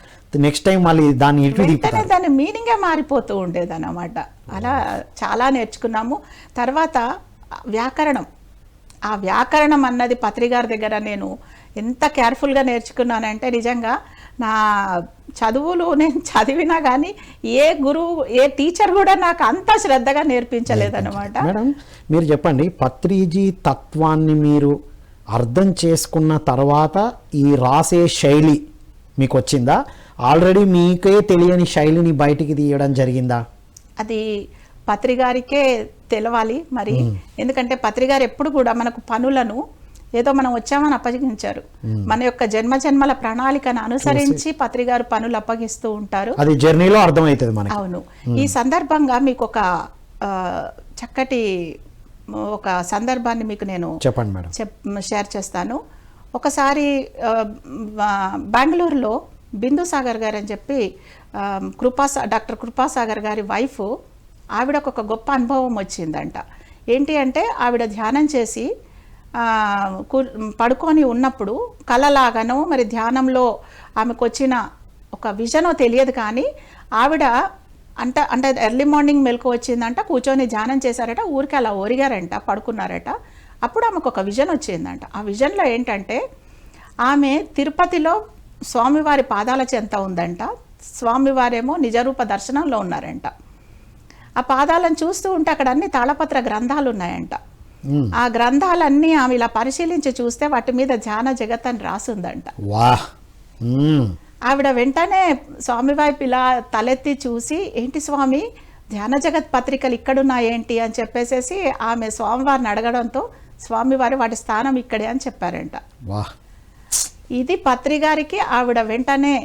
[SPEAKER 1] నెక్స్ట్ టైం మళ్ళీ దాన్ని ఇటు తిప్పుతారు,
[SPEAKER 2] దాని మీనింగే మారిపోతూ ఉండేది అన్నమాట. అలా చాలా నేర్చుకున్నాము. తర్వాత వ్యాకరణం, ఆ వ్యాకరణం అన్నది పత్రికారి దగ్గర నేను ఎంత కేర్ఫుల్గా నేర్చుకున్నానంటే నిజంగా నా చదువులు నేను చదివినా కానీ ఏ గురువు, ఏ టీచర్ కూడా నాకు అంత శ్రద్ధగా నేర్పించలేదన్నమాట.
[SPEAKER 1] మేడం మీరు చెప్పండి, పత్రిజీ తత్వాన్ని మీరు అర్థం చేసుకున్న తర్వాత ఈ రాసే శైలి మీకు వచ్చిందా? ఆల్రెడీ మీకే తెలియని శైలిని బయటికి తీయడం జరిగిందా?
[SPEAKER 2] అది పత్రికారికే తెలవాలి మరి. ఎందుకంటే పత్రికారు ఎప్పుడు కూడా మనకు పనులను ఏదో మనం వచ్చామని అప్పగించారు, మన యొక్క జన్మల ప్రణాళికను అనుసరించి పత్రికారు పనులు అప్పగిస్తూ ఉంటారు.
[SPEAKER 1] అది జర్నీలో అర్థమవుతుంది మనకి.
[SPEAKER 2] అవును. ఈ సందర్భంగా మీకు ఒక చక్కటి ఒక సందర్భాన్ని మీకు నేను
[SPEAKER 1] చెప్పండి మేడం,
[SPEAKER 2] షేర్ చేస్తాను. ఒకసారి బెంగళూరులో బిందుసాగర్ గారు అని చెప్పి డాక్టర్ కృపాసాగర్ గారి వైఫ్, ఆవిడకు ఒక గొప్ప అనుభవం వచ్చిందంట. ఏంటి అంటే ఆవిడ ధ్యానం చేసి పడుకొని ఉన్నప్పుడు కలలాగానో మరి ధ్యానంలో ఆమెకు వచ్చిన ఒక విజనో తెలియదు, కానీ ఆవిడ అంటే ఎర్లీ మార్నింగ్ మెలకు వచ్చిందంట, కూర్చొని ధ్యానం చేశారట, ఊరికి అలా ఒరిగారంట, పడుకున్నారట. అప్పుడు ఆమెకు ఒక విజన్ వచ్చిందంట. ఆ విజన్లో ఏంటంటే ఆమె తిరుపతిలో స్వామివారి పాదాల చెంత ఉందంట, స్వామివారేమో నిజరూప దర్శనంలో ఉన్నారంట. ఆ పాదాలను చూస్తూ ఉంటే అక్కడ అన్ని తాళపత్ర గ్రంథాలు ఉన్నాయంట. ఆ గ్రంథాలన్నీ ఆమె ఇలా పరిశీలించి చూస్తే వాటి మీద ధ్యాన జగత్ అని రాసుందంట. ఆవిడ వెంటనే స్వామి వైపు ఇలా తలెత్తి చూసి, ఏంటి స్వామి ధ్యాన జగత్ పత్రికలు ఇక్కడున్నాయేంటి అని చెప్పేసేసి ఆమె స్వామివారిని అడగడంతో స్వామివారు వాటి స్థానం ఇక్కడే అని చెప్పారంట. ఇది పత్రి గారికి ఆవిడ వెంటనే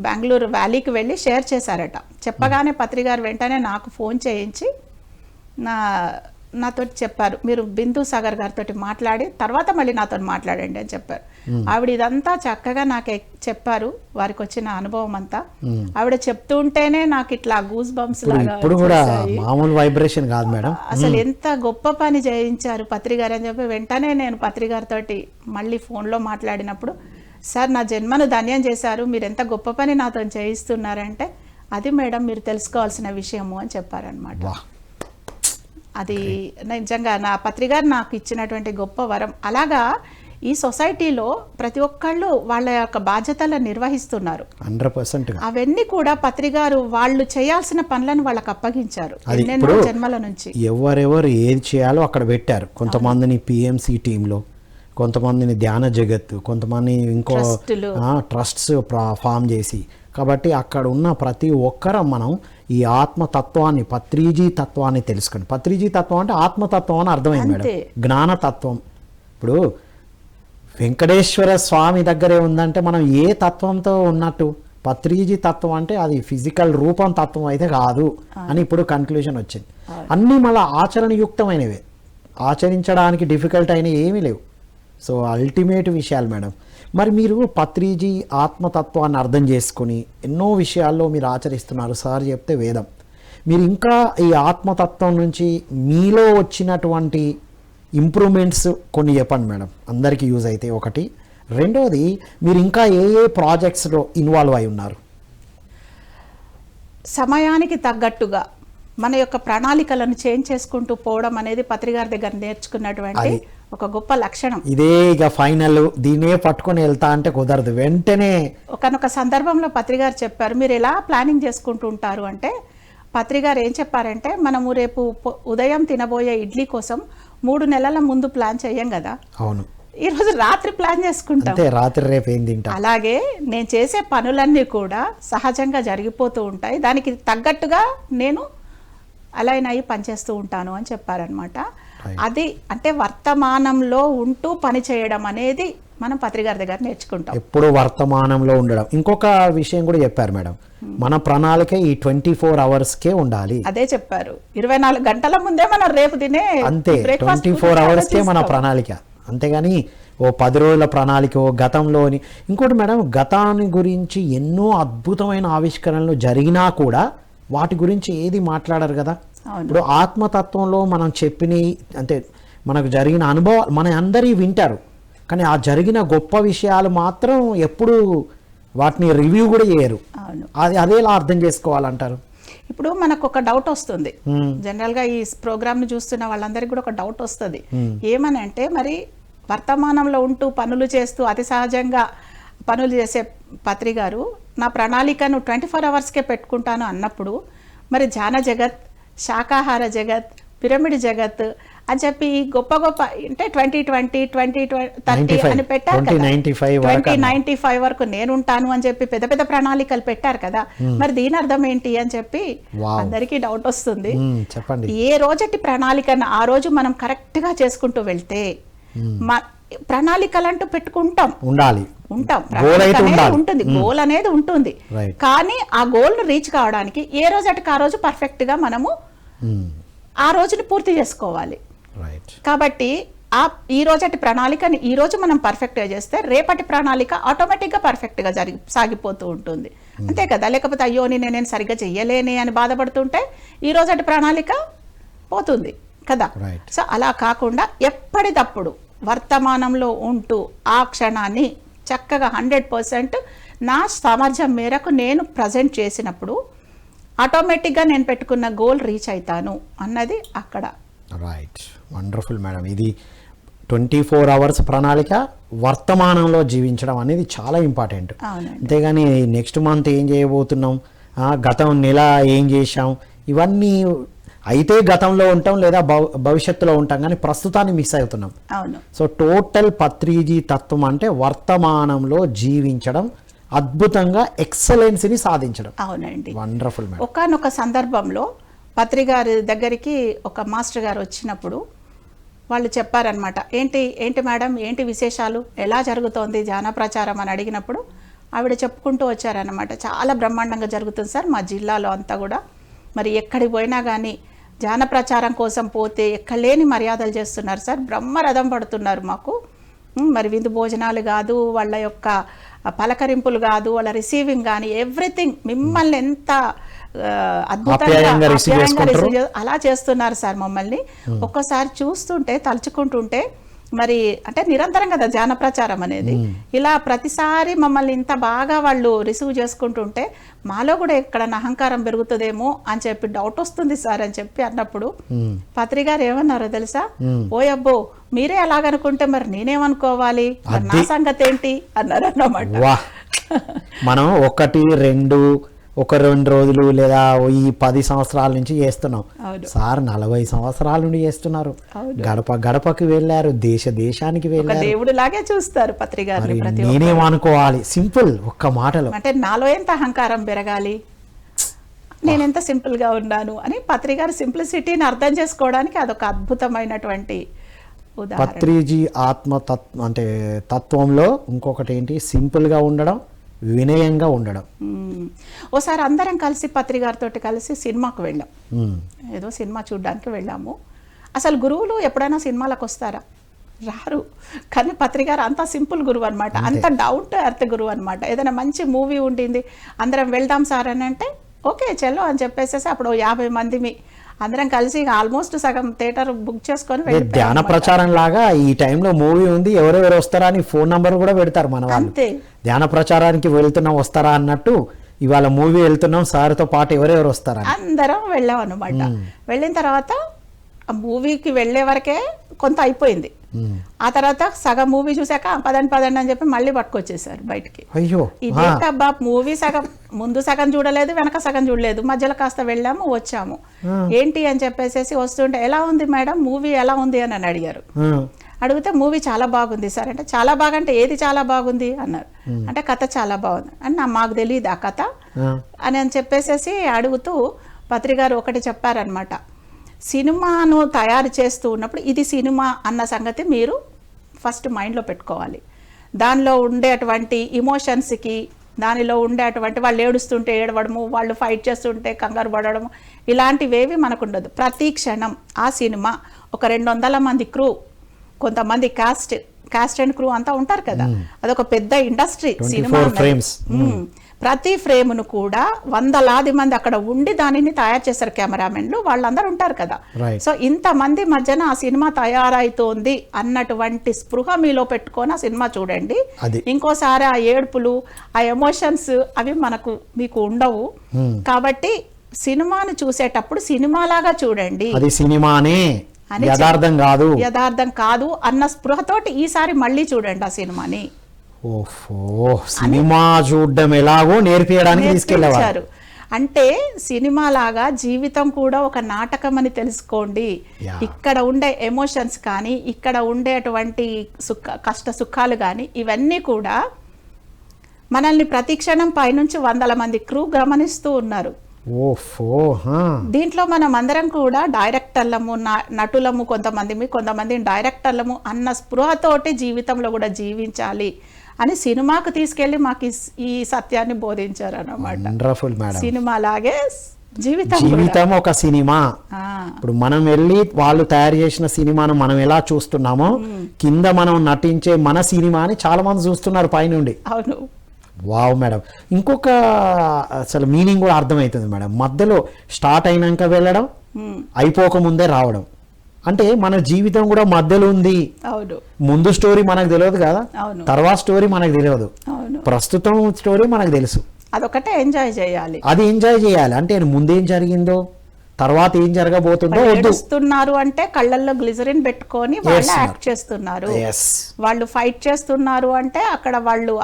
[SPEAKER 2] బెంగళూరు వ్యాలీకి వెళ్ళి షేర్ చేశారట. చెప్పగానే పత్రి గారు వెంటనే నాకు ఫోన్ చేయించి నాతో చెప్పారు, మీరు బిందు సాగర్ గారితో మాట్లాడి తర్వాత మళ్ళీ నాతో మాట్లాడండి అని చెప్పారు. ఆవిడ ఇదంతా చక్కగా నాకు చెప్పారు, వారికి వచ్చిన అనుభవం అంతా. ఆవిడ చెప్తూ ఉంటేనే నాకు ఇట్లా గూస్ బంప్స్ లాగా
[SPEAKER 1] ఇప్పుడు కూడా మామూలు వైబ్రేషన్ కాదు మేడం.
[SPEAKER 2] అసలు ఎంత గొప్ప పని చేయించారు పత్రి గారు అని చెప్పి వెంటనే నేను పత్రి గారితో మళ్ళీ ఫోన్లో మాట్లాడినప్పుడు, సార్ నా జన్మను ధన్యం చేశారు, మీరు ఎంత గొప్ప పని నాతో చేయిస్తున్నారంటే, అది మేడం మీరు తెలుసుకోవాల్సిన విషయము అని చెప్పారనమాట. అది నిజంగా నా పత్రి గారు నాకు ఇచ్చినటువంటి గొప్ప వరం. అలాగా ఈ సొసైటీలో ప్రతి ఒక్కళ్ళు వాళ్ళ యొక్క బాధ్యతలను నిర్వహిస్తున్నారు.
[SPEAKER 1] 100%.
[SPEAKER 2] అవన్నీ కూడా పత్రి గారు వాళ్ళు చేయాల్సిన పనులను వాళ్ళకి అప్పగించారు ఎన్నెన్నో జన్మల నుంచి.
[SPEAKER 1] ఎవరెవరు ఏది చేయాలో అక్కడ పెట్టారు. కొంతమందిని పిఎంసి టీంలో, కొంతమందిని ధ్యాన జగత్, కొంతమంది ఇంకో ట్రస్ట్స్ ఫామ్ చేసి. కాబట్టి అక్కడ ఉన్న ప్రతి ఒక్కరం మనం ఈ ఆత్మతత్వాన్ని, పత్రిజీ తత్వాన్ని తెలుసుకుని. పత్రిజీ తత్వం అంటే ఆత్మతత్వం అని అర్థమైంది మేడం, జ్ఞానతత్వం. ఇప్పుడు వెంకటేశ్వర స్వామి దగ్గరే ఉందంటే మనం ఏ తత్వంతో ఉన్నట్టు? పత్రిజీ తత్వం అంటే అది ఫిజికల్ రూపం తత్వం అయితే కాదు అని ఇప్పుడు కన్క్లూజన్ వచ్చింది. అన్నీ మళ్ళీ ఆచరణయుక్తమైనవే, ఆచరించడానికి డిఫికల్ట్ అయినవి ఏమీ లేవు. సో అల్టిమేట్ విషయాలు మేడం. మరి మీరు పత్రిజీ ఆత్మతత్వాన్ని అర్థం చేసుకుని ఎన్నో విషయాల్లో మీరు ఆచరిస్తున్నారు. సార్ చెప్తే వేదం. మీరు ఇంకా ఈ ఆత్మతత్వం నుంచి మీలో వచ్చినటువంటి ఇంప్రూవ్మెంట్స్ కొన్ని చెప్పండి మేడం, అందరికీ యూజ్ అయితే. ఒకటి. రెండోది, మీరు ఇంకా ఏ ఏ ప్రాజెక్ట్స్లో ఇన్వాల్వ్ అయి ఉన్నారు?
[SPEAKER 2] సమయానికి తగ్గట్టుగా మన యొక్క ప్రణాళికలను చేంజ్ చేసుకుంటూ పోవడం అనేది పత్రి గారి దగ్గర నేర్చుకున్నటువంటి ఒక గొప్ప లక్షణం.
[SPEAKER 1] ఇదే ఇక ఫైనల్, దీనే పట్టుకొని వెళ్తా అంటే కుదరదు. వెంటనే
[SPEAKER 2] ఒకనొక సందర్భంలో పత్రి గారు చెప్పారు, మీరు ఎలా ప్లానింగ్ చేసుకుంటూ ఉంటారు అంటే, పత్రి గారు ఏం చెప్పారంటే, మనము రేపు ఉదయం తినబోయే ఇడ్లీ కోసం 3 నెలల ముందు ప్లాన్ చేయం కదా.
[SPEAKER 1] అవును.
[SPEAKER 2] ఈ రోజు రాత్రి ప్లాన్ చేసుకుంటాం,
[SPEAKER 1] రాత్రి రేపు ఏం తింటా.
[SPEAKER 2] అలాగే నేను చేసే పనులన్నీ కూడా సహజంగా జరిగిపోతూ ఉంటాయి, దానికి తగ్గట్టుగా నేను అలైన్ అయ్యి పనిచేస్తూ ఉంటాను అని చెప్పారనమాట. అది అంటే వర్తమానంలో ఉంటూ పని చేయడం అనేది మనం పత్రి గారి దగ్గర నేర్చుకుంటాం,
[SPEAKER 1] ఎప్పుడు వర్తమానంలో ఉండడం. ఇంకొక విషయం కూడా చెప్పారు మేడం, మన ప్రణాళిక ఈ 24 అవర్స్కే ఉండాలి.
[SPEAKER 2] అదే చెప్పారు, 24 గంటల ముందే మనం రేపు తినే
[SPEAKER 1] అంతే, 24 అవర్స్కే మన ప్రణాళిక. అంతేగాని ఓ 10 రోజుల ప్రణాళిక, ఓ గతంలోని. ఇంకోటి మేడం, గతాన్ని గురించి ఎన్నో అద్భుతమైన ఆవిష్కరణలు జరిగినా కూడా వాటి గురించి ఏది మాట్లాడరు కదా. ఇప్పుడు ఆత్మతత్వంలో మనం చెప్పిన, అంటే మనకు జరిగిన అనుభవాలు మన అందరి వింటారు, కానీ ఆ జరిగిన గొప్ప విషయాలు మాత్రం ఎప్పుడు వాటిని రివ్యూ కూడా చేయరు. అది అదేలా అర్థం చేసుకోవాలంటారు?
[SPEAKER 2] ఇప్పుడు మనకు ఒక డౌట్ వస్తుంది, జనరల్గా ఈ ప్రోగ్రామ్ను చూస్తున్న వాళ్ళందరికీ కూడా ఒక డౌట్ వస్తుంది. ఏమని అంటే, మరి వర్తమానంలో ఉంటూ పనులు చేస్తూ అతి సహజంగా పనులు చేసే పత్రి గారు నా ప్రణాళికను 24 అవర్స్కే పెట్టుకుంటాను అన్నప్పుడు, మరి ధ్యాన జగత్, శాకాహార జగత్, పిరమిడ్ జగత్ అని చెప్పి గొప్ప గొప్ప అంటే 2020, 2030 అని పెట్టారు కదా, 2095 వరకు నేనుంటాను అని చెప్పి పెద్ద పెద్ద ప్రణాళికలు పెట్టారు కదా. మరి దీని అర్థం ఏంటి అని చెప్పి అందరికీ డౌట్ వస్తుంది. ఏ రోజటి ప్రణాళికను ఆ రోజు మనం కరెక్ట్ గా చేసుకుంటూ వెళ్తే, ప్రణాళికలు అంటూ పెట్టుకుంటాం, ఉంటాం, ఉంటుంది, గోల్ అనేది ఉంటుంది. కానీ ఆ గోల్ ను రీచ్ కావడానికి ఏ రోజుకి ఆ రోజు పర్ఫెక్ట్ గా మనము ఆ రోజుని పూర్తి చేసుకోవాలి. కాబట్టి ఈ రోజటి ప్రణాళికని ఈ రోజు మనం పర్ఫెక్ట్ గా చేస్తే రేపటి ప్రణాళిక ఆటోమేటిక్ గా పర్ఫెక్ట్ గా సాగిపోతూ ఉంటుంది, అంతే కదా. లేకపోతే అయ్యో నేను సరిగ్గా చెయ్యలేనే అని బాధపడుతుంటే ఈ రోజటి ప్రణాళిక పోతుంది కదా. సో అలా కాకుండా ఎప్పటికప్పుడు వర్తమానంలో ఉంటూ ఆ క్షణాన్ని చక్కగా 100% నా సామర్థ్యం మేరకు నేను ప్రజెంట్ చేసినప్పుడు ఆటోమేటిక్గా నేను పెట్టుకున్న గోల్ రీచ్ అవుతాను అన్నది అక్కడ.
[SPEAKER 1] Right, wonderful madam. ఇది 24 అవర్స్ ప్రణాళిక వర్తమానంలో జీవించడం అనేది చాలా ఇంపార్టెంట్. అంతేగాని నెక్స్ట్ మంత్ ఏం చేయబోతున్నాం, గతం నెల ఏం చేశాం, ఇవన్నీ అయితే గతంలో ఉంటాం లేదా భవిష్యత్తులో ఉంటాం, కానీ ప్రస్తుతాన్ని మిస్ అవుతున్నాం. సో టోటల్ పత్రిజీ తత్వం అంటే వర్తమానంలో జీవించడం, అద్భుతంగా ఎక్సలెన్స్ని సాధించడం.
[SPEAKER 2] అవునండి,
[SPEAKER 1] వండర్ఫుల్.
[SPEAKER 2] ఒకానొక సందర్భంలో పత్రి గారి దగ్గరికి ఒక మాస్టర్ గారు వచ్చినప్పుడు వాళ్ళు చెప్పారనమాట. ఏంటి ఏంటి మేడం, ఏంటి విశేషాలు, ఎలా జరుగుతోంది ధ్యాన ప్రచారం అని అడిగినప్పుడు ఆవిడ చెప్పుకుంటూ వచ్చారనమాట. చాలా బ్రహ్మాండంగా జరుగుతుంది సార్ మా జిల్లాలో అంతా కూడా. మరి ఎక్కడికి పోయినా కానీ ధ్యాన ప్రచారం కోసం పోతే ఎక్కలేని మర్యాదలు చేస్తున్నారు సార్, బ్రహ్మరథం పడుతున్నారు మాకు. మరి విందు భోజనాలు కాదు, వాళ్ళ యొక్క పలకరింపులు కాదు, వాళ్ళ రిసీవింగ్ కానీ ఎవ్రీథింగ్ మిమ్మల్ని ఎంత అద్భుతంగా అలా చేస్తున్నారు సార్ మమ్మల్ని. ఒక్కోసారి చూస్తుంటే తలుచుకుంటుంటే మరి అంటే నిరంతరం కదా ధ్యాన ప్రచారం అనేది, ఇలా ప్రతిసారి మమ్మల్ని ఇంత బాగా వాళ్ళు రిసీవ్ చేసుకుంటుంటే మాలో కూడా ఎక్కడన్నా అహంకారం పెరుగుతుందేమో అని చెప్పి డౌట్ వస్తుంది సార్ అని చెప్పి అన్నప్పుడు పత్రి గారు ఏమన్నారో తెలుసా, ఓయబ్బో మీరే అలాగనుకుంటే మరి నేనేమనుకోవాలి, నా సంగతి ఏంటి అన్నారు అన్నమాట.
[SPEAKER 1] మనం 1, 2 రోజులు లేదా ఈ 10 సంవత్సరాల నుంచి చేస్తున్నాం సార్, 40 సంవత్సరాల నుండి చేస్తున్నారు. గడపకి వెళ్ళారు, దేశానికి వెళ్ళారు,
[SPEAKER 2] దేవుడు లాగే చూస్తారు పత్రి గారిని.
[SPEAKER 1] నేనేమనుకోవాలి, సింపుల్ ఒక్క మాటలో.
[SPEAKER 2] అంటే నాలో ఎంత అహంకారం పెరగాలి, నేనెంత సింపుల్ గా ఉన్నాను అని పత్రి గారు సింప్లిసిటీని అర్థం చేసుకోవడానికి అదొక అద్భుతమైనటువంటి ఉదాహరణ.
[SPEAKER 1] పత్రిజీ ఆత్మతత్వం అంటే తత్వంలో ఇంకొకటి ఏంటి, సింపుల్ గా ఉండడం, వినయంగా ఉండడం.
[SPEAKER 2] ఓసారి అందరం కలిసి పత్రి గారితో కలిసి సినిమాకు వెళ్ళాం. ఏదో సినిమా చూడడానికి వెళ్ళాము. అసలు గురువులు ఎప్పుడైనా సినిమాలకు వస్తారా? రారు. కానీ పత్రి గారు అంత సింపుల్ గురువు అనమాట, అంత డౌన్ టు ఎర్త్ గురువు అనమాట. ఏదైనా మంచి మూవీ ఉండింది, అందరం వెళ్దాం సార్ అని అంటే ఓకే చలో అని చెప్పేసేసి అప్పుడు 50 మంది అందరం కలిసి ఆల్మోస్ట్ సగం థియేటర్ బుక్ చేసుకొని
[SPEAKER 1] ధ్యాన ప్రచారం లాగా ఈ టైంలో మూవీ ఉంది, ఎవరెవరు వస్తారా అని ఫోన్ నంబర్ కూడా పెడతారు మన వాళ్ళు. ధ్యాన ప్రచారానికి వెళ్తున్నాం వస్తారా అన్నట్టు, ఇవాళ మూవీ వెళ్తున్నాం సార్తో పాటు ఎవరెవరు వస్తారా
[SPEAKER 2] అందరం వెళ్ళాం అనమాట. వెళ్ళిన తర్వాత ఆ మూవీకి వెళ్ళే వరకే కొంత అయిపోయింది. ఆ తర్వాత సగం మూవీ చూసాక పదండి అని చెప్పి మళ్ళీ పట్టుకొచ్చేసారు బయటికి.
[SPEAKER 1] అయ్యో
[SPEAKER 2] ఇదేంటబ్బా మూవీ సగం ముందు సగం చూడలేదు, వెనక సగం చూడలేదు, మధ్యలో కాస్త వెళ్ళాము వచ్చాము ఏంటి అని చెప్పేసి వస్తుంటే ఎలా ఉంది మేడం మూవీ ఎలా ఉంది అని అడిగారు. అడిగితే మూవీ చాలా బాగుంది సార్ అంటే, చాలా బాగా అంటే ఏది చాలా బాగుంది అన్నారు. అంటే కథ చాలా బాగుంది అని మాకు తెలియదు ఆ కథ అని చెప్పేసి అడుగుతూ పత్రి గారు ఒకటి చెప్పారనమాట. సినిమాను తయారు చేస్తూ ఉన్నప్పుడు ఇది సినిమా అన్న సంగతి మీరు ఫస్ట్ మైండ్లో పెట్టుకోవాలి. దానిలో ఉండేటువంటి ఇమోషన్స్కి, దానిలో ఉండేటువంటి వాళ్ళు ఏడుస్తుంటే ఏడవడము, వాళ్ళు ఫైట్ చేస్తుంటే కంగారు పడడము, ఇలాంటివేవి మనకు ఉండదు. ప్రతి క్షణం ఆ సినిమా ఒక 200 మంది క్రూ, కొంతమంది కాస్ట్ అండ్ క్రూ అంతా ఉంటారు కదా, అదొక పెద్ద ఇండస్ట్రీ సినిమా. ప్రతి ఫ్రేమ్ను కూడా 100లాది మంది అక్కడ ఉండి దానిని తయారు చేశారు, కెమెరామెన్లు వాళ్ళందరూ ఉంటారు కదా. సో ఇంతమంది మధ్యన ఆ సినిమా తయారైతోంది అన్నటువంటి స్పృహ మీలో పెట్టుకొని ఆ సినిమా చూడండి. ఇంకోసారి ఆ ఏడుపులు, ఆ ఎమోషన్స్ అవి మీకు ఉండవు. కాబట్టి సినిమాను చూసేటప్పుడు సినిమాలాగా చూడండి,
[SPEAKER 1] అది సినిమానే
[SPEAKER 2] యథార్థం కాదు అన్న స్పృహతోటి ఈసారి మళ్ళీ చూడండి ఆ సినిమాని.
[SPEAKER 1] సినిమా చూడడం ఎలాగో నేర్పించడానికి తీసుకెళ్ళారు.
[SPEAKER 2] అంటే సినిమా లాగా జీవితం కూడా ఒక నాటకం అని తెలుసుకోండి. ఇక్కడ ఉండే ఎమోషన్స్ కానీ, ఇక్కడ ఉండేటువంటి కష్ట సుఖాలు కానీ ఇవన్నీ కూడా మనల్ని ప్రతి క్షణం పైనుంచి 100 మంది క్రూ గమనిస్తూ ఉన్నారు. దీంట్లో మనం అందరం కూడా డైరెక్టర్లము, నటులము, కొంతమంది డైరెక్టర్లము అన్న స్పృహతోటి జీవితంలో కూడా జీవించాలి అని సినిమాకు తీసుకెళ్లి మాకు ఈ సత్యాన్ని బోధించారు అన్నమాట. సినిమా లాగే
[SPEAKER 1] జీవితం ఒక సినిమా. ఇప్పుడు మనం వెళ్ళి వాళ్ళు తయారు చేసిన సినిమాను మనం ఎలా చూస్తున్నామో, కింద మనం నటించే మన సినిమాని చాలా మంది చూస్తున్నారు పైనుండి.
[SPEAKER 2] అవును.
[SPEAKER 1] వావ్ మేడం, ఇంకొక అసలు మీనింగ్ కూడా అర్థమవుతుంది మేడం. మధ్యలో స్టార్ట్ అయినాక వెళ్ళడం, అయిపోకముందే రావడం, అంటే మన జీవితం కూడా మధ్యలో ఉంది. ముందు స్టోరీ మనకు తెలియదు కదా, తర్వాత స్టోరీ మనకు తెలియదు, ప్రస్తుతం స్టోరీ మనకు తెలుసు.
[SPEAKER 2] అదొకటే ఎంజాయ్ చేయాలి.
[SPEAKER 1] అది ఎంజాయ్ చేయాలి అంటే ముందేం జరిగిందో తర్వాత ఏం జరగబోతుందో
[SPEAKER 2] ఏడుస్తున్నారు అంటే కళ్ళల్లో గ్లిజరిన్ పెట్టుకొని వాళ్ళు యాక్ట్ చేస్తున్నారు, వాళ్ళు ఫైట్ చేస్తున్నారు అంటే అక్కడ వాళ్ళు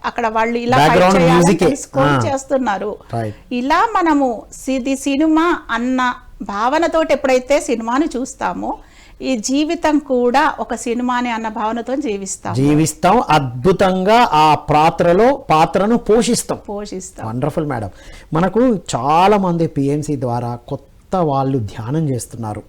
[SPEAKER 2] అక్కడ వాళ్ళు ఇలా చేస్తున్నారు. ఇలా మనము ఇది సినిమా అన్న భావనతోటి ఎప్పుడైతే సినిమాని చూస్తామో ఈ జీవితం కూడా ఒక సినిమాని అన్న భావనతో జీవిస్తాం, అద్భుతంగా ఆ పాత్రను పోషిస్తాం.
[SPEAKER 1] Wonderful madam. మనకు చాలా మంది పిఎంసి ద్వారా కొత్త వాళ్ళు ధ్యానం చేస్తున్నారు.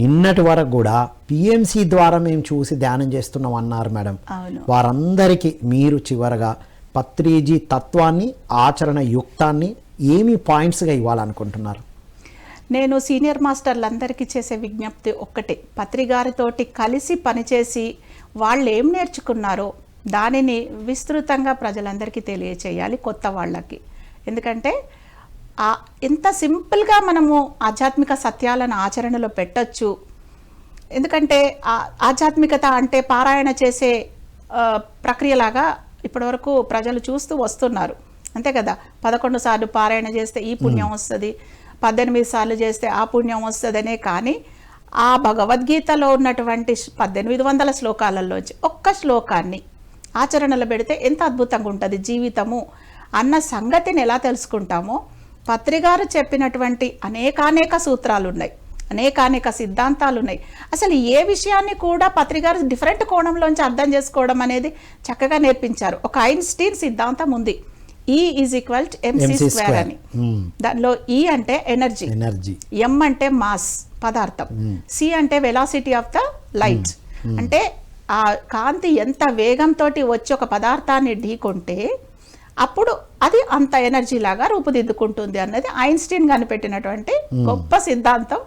[SPEAKER 1] నిన్నటి వరకు కూడా పిఎంసి ద్వారా మేము చూసి ధ్యానం చేస్తున్నాం అన్నారు మేడం.
[SPEAKER 2] అవును.
[SPEAKER 1] వారందరికీ మీరు చివరగా పత్రిజీ తత్వాన్ని, ఆచరణ యుక్తాన్ని ఏమి పాయింట్స్గా ఇవ్వాలనుకుంటున్నారు?
[SPEAKER 2] నేను సీనియర్ మాస్టర్లందరికీ చేసే విజ్ఞప్తి ఒక్కటే, పత్రిగారితోటి కలిసి పనిచేసి వాళ్ళు ఏం నేర్చుకున్నారో దానిని విస్తృతంగా ప్రజలందరికీ తెలియచేయాలి, కొత్త వాళ్ళకి. ఎందుకంటే ఎంత సింపుల్గా మనము ఆధ్యాత్మిక సత్యాలను ఆచరణలో పెట్టచ్చు. ఎందుకంటే ఆధ్యాత్మికత అంటే పారాయణ చేసే ప్రక్రియలాగా ఇప్పటివరకు ప్రజలు చూస్తూ వస్తున్నారు, అంతే కదా. 11 సార్లు పారాయణ చేస్తే ఈ పుణ్యం వస్తుంది, 18 సార్లు చేస్తే ఆ పుణ్యం వస్తుందనే. కానీ ఆ భగవద్గీతలో ఉన్నటువంటి 1800 శ్లోకాలలోంచి ఒక్క శ్లోకాన్ని ఆచరణలో పెడితే ఎంత అద్భుతంగా ఉంటుంది జీవితము అన్న సంగతిని ఎలా తెలుసుకుంటామో, పత్రిగారు చెప్పినటువంటి అనేకానేక సూత్రాలు ఉన్నాయి, అనేకానేక సిద్ధాంతాలు ఉన్నాయి. అసలు ఏ విషయాన్ని కూడా పత్రిగారు డిఫరెంట్ కోణంలోంచి అర్థం చేసుకోవడం అనేది చక్కగా నేర్పించారు. ఒక ఐన్స్టీన్ సిద్ధాంతం ఉంది, E = mc² అని. దానిలో E అంటే ఎనర్జీ, M అంటే మాస్ పదార్థం, C అంటే వెలాసిటీ ఆఫ్ ద లైట్. అంటే ఆ కాంతి ఎంత వేగంతో వచ్చి ఒక పదార్థాన్ని ఢీకొంటే అప్పుడు అది అంత ఎనర్జీ లాగా రూపుదిద్దుకుంటుంది అన్నది ఐన్స్టీన్ కనిపెట్టినటువంటి గొప్ప సిద్ధాంతం.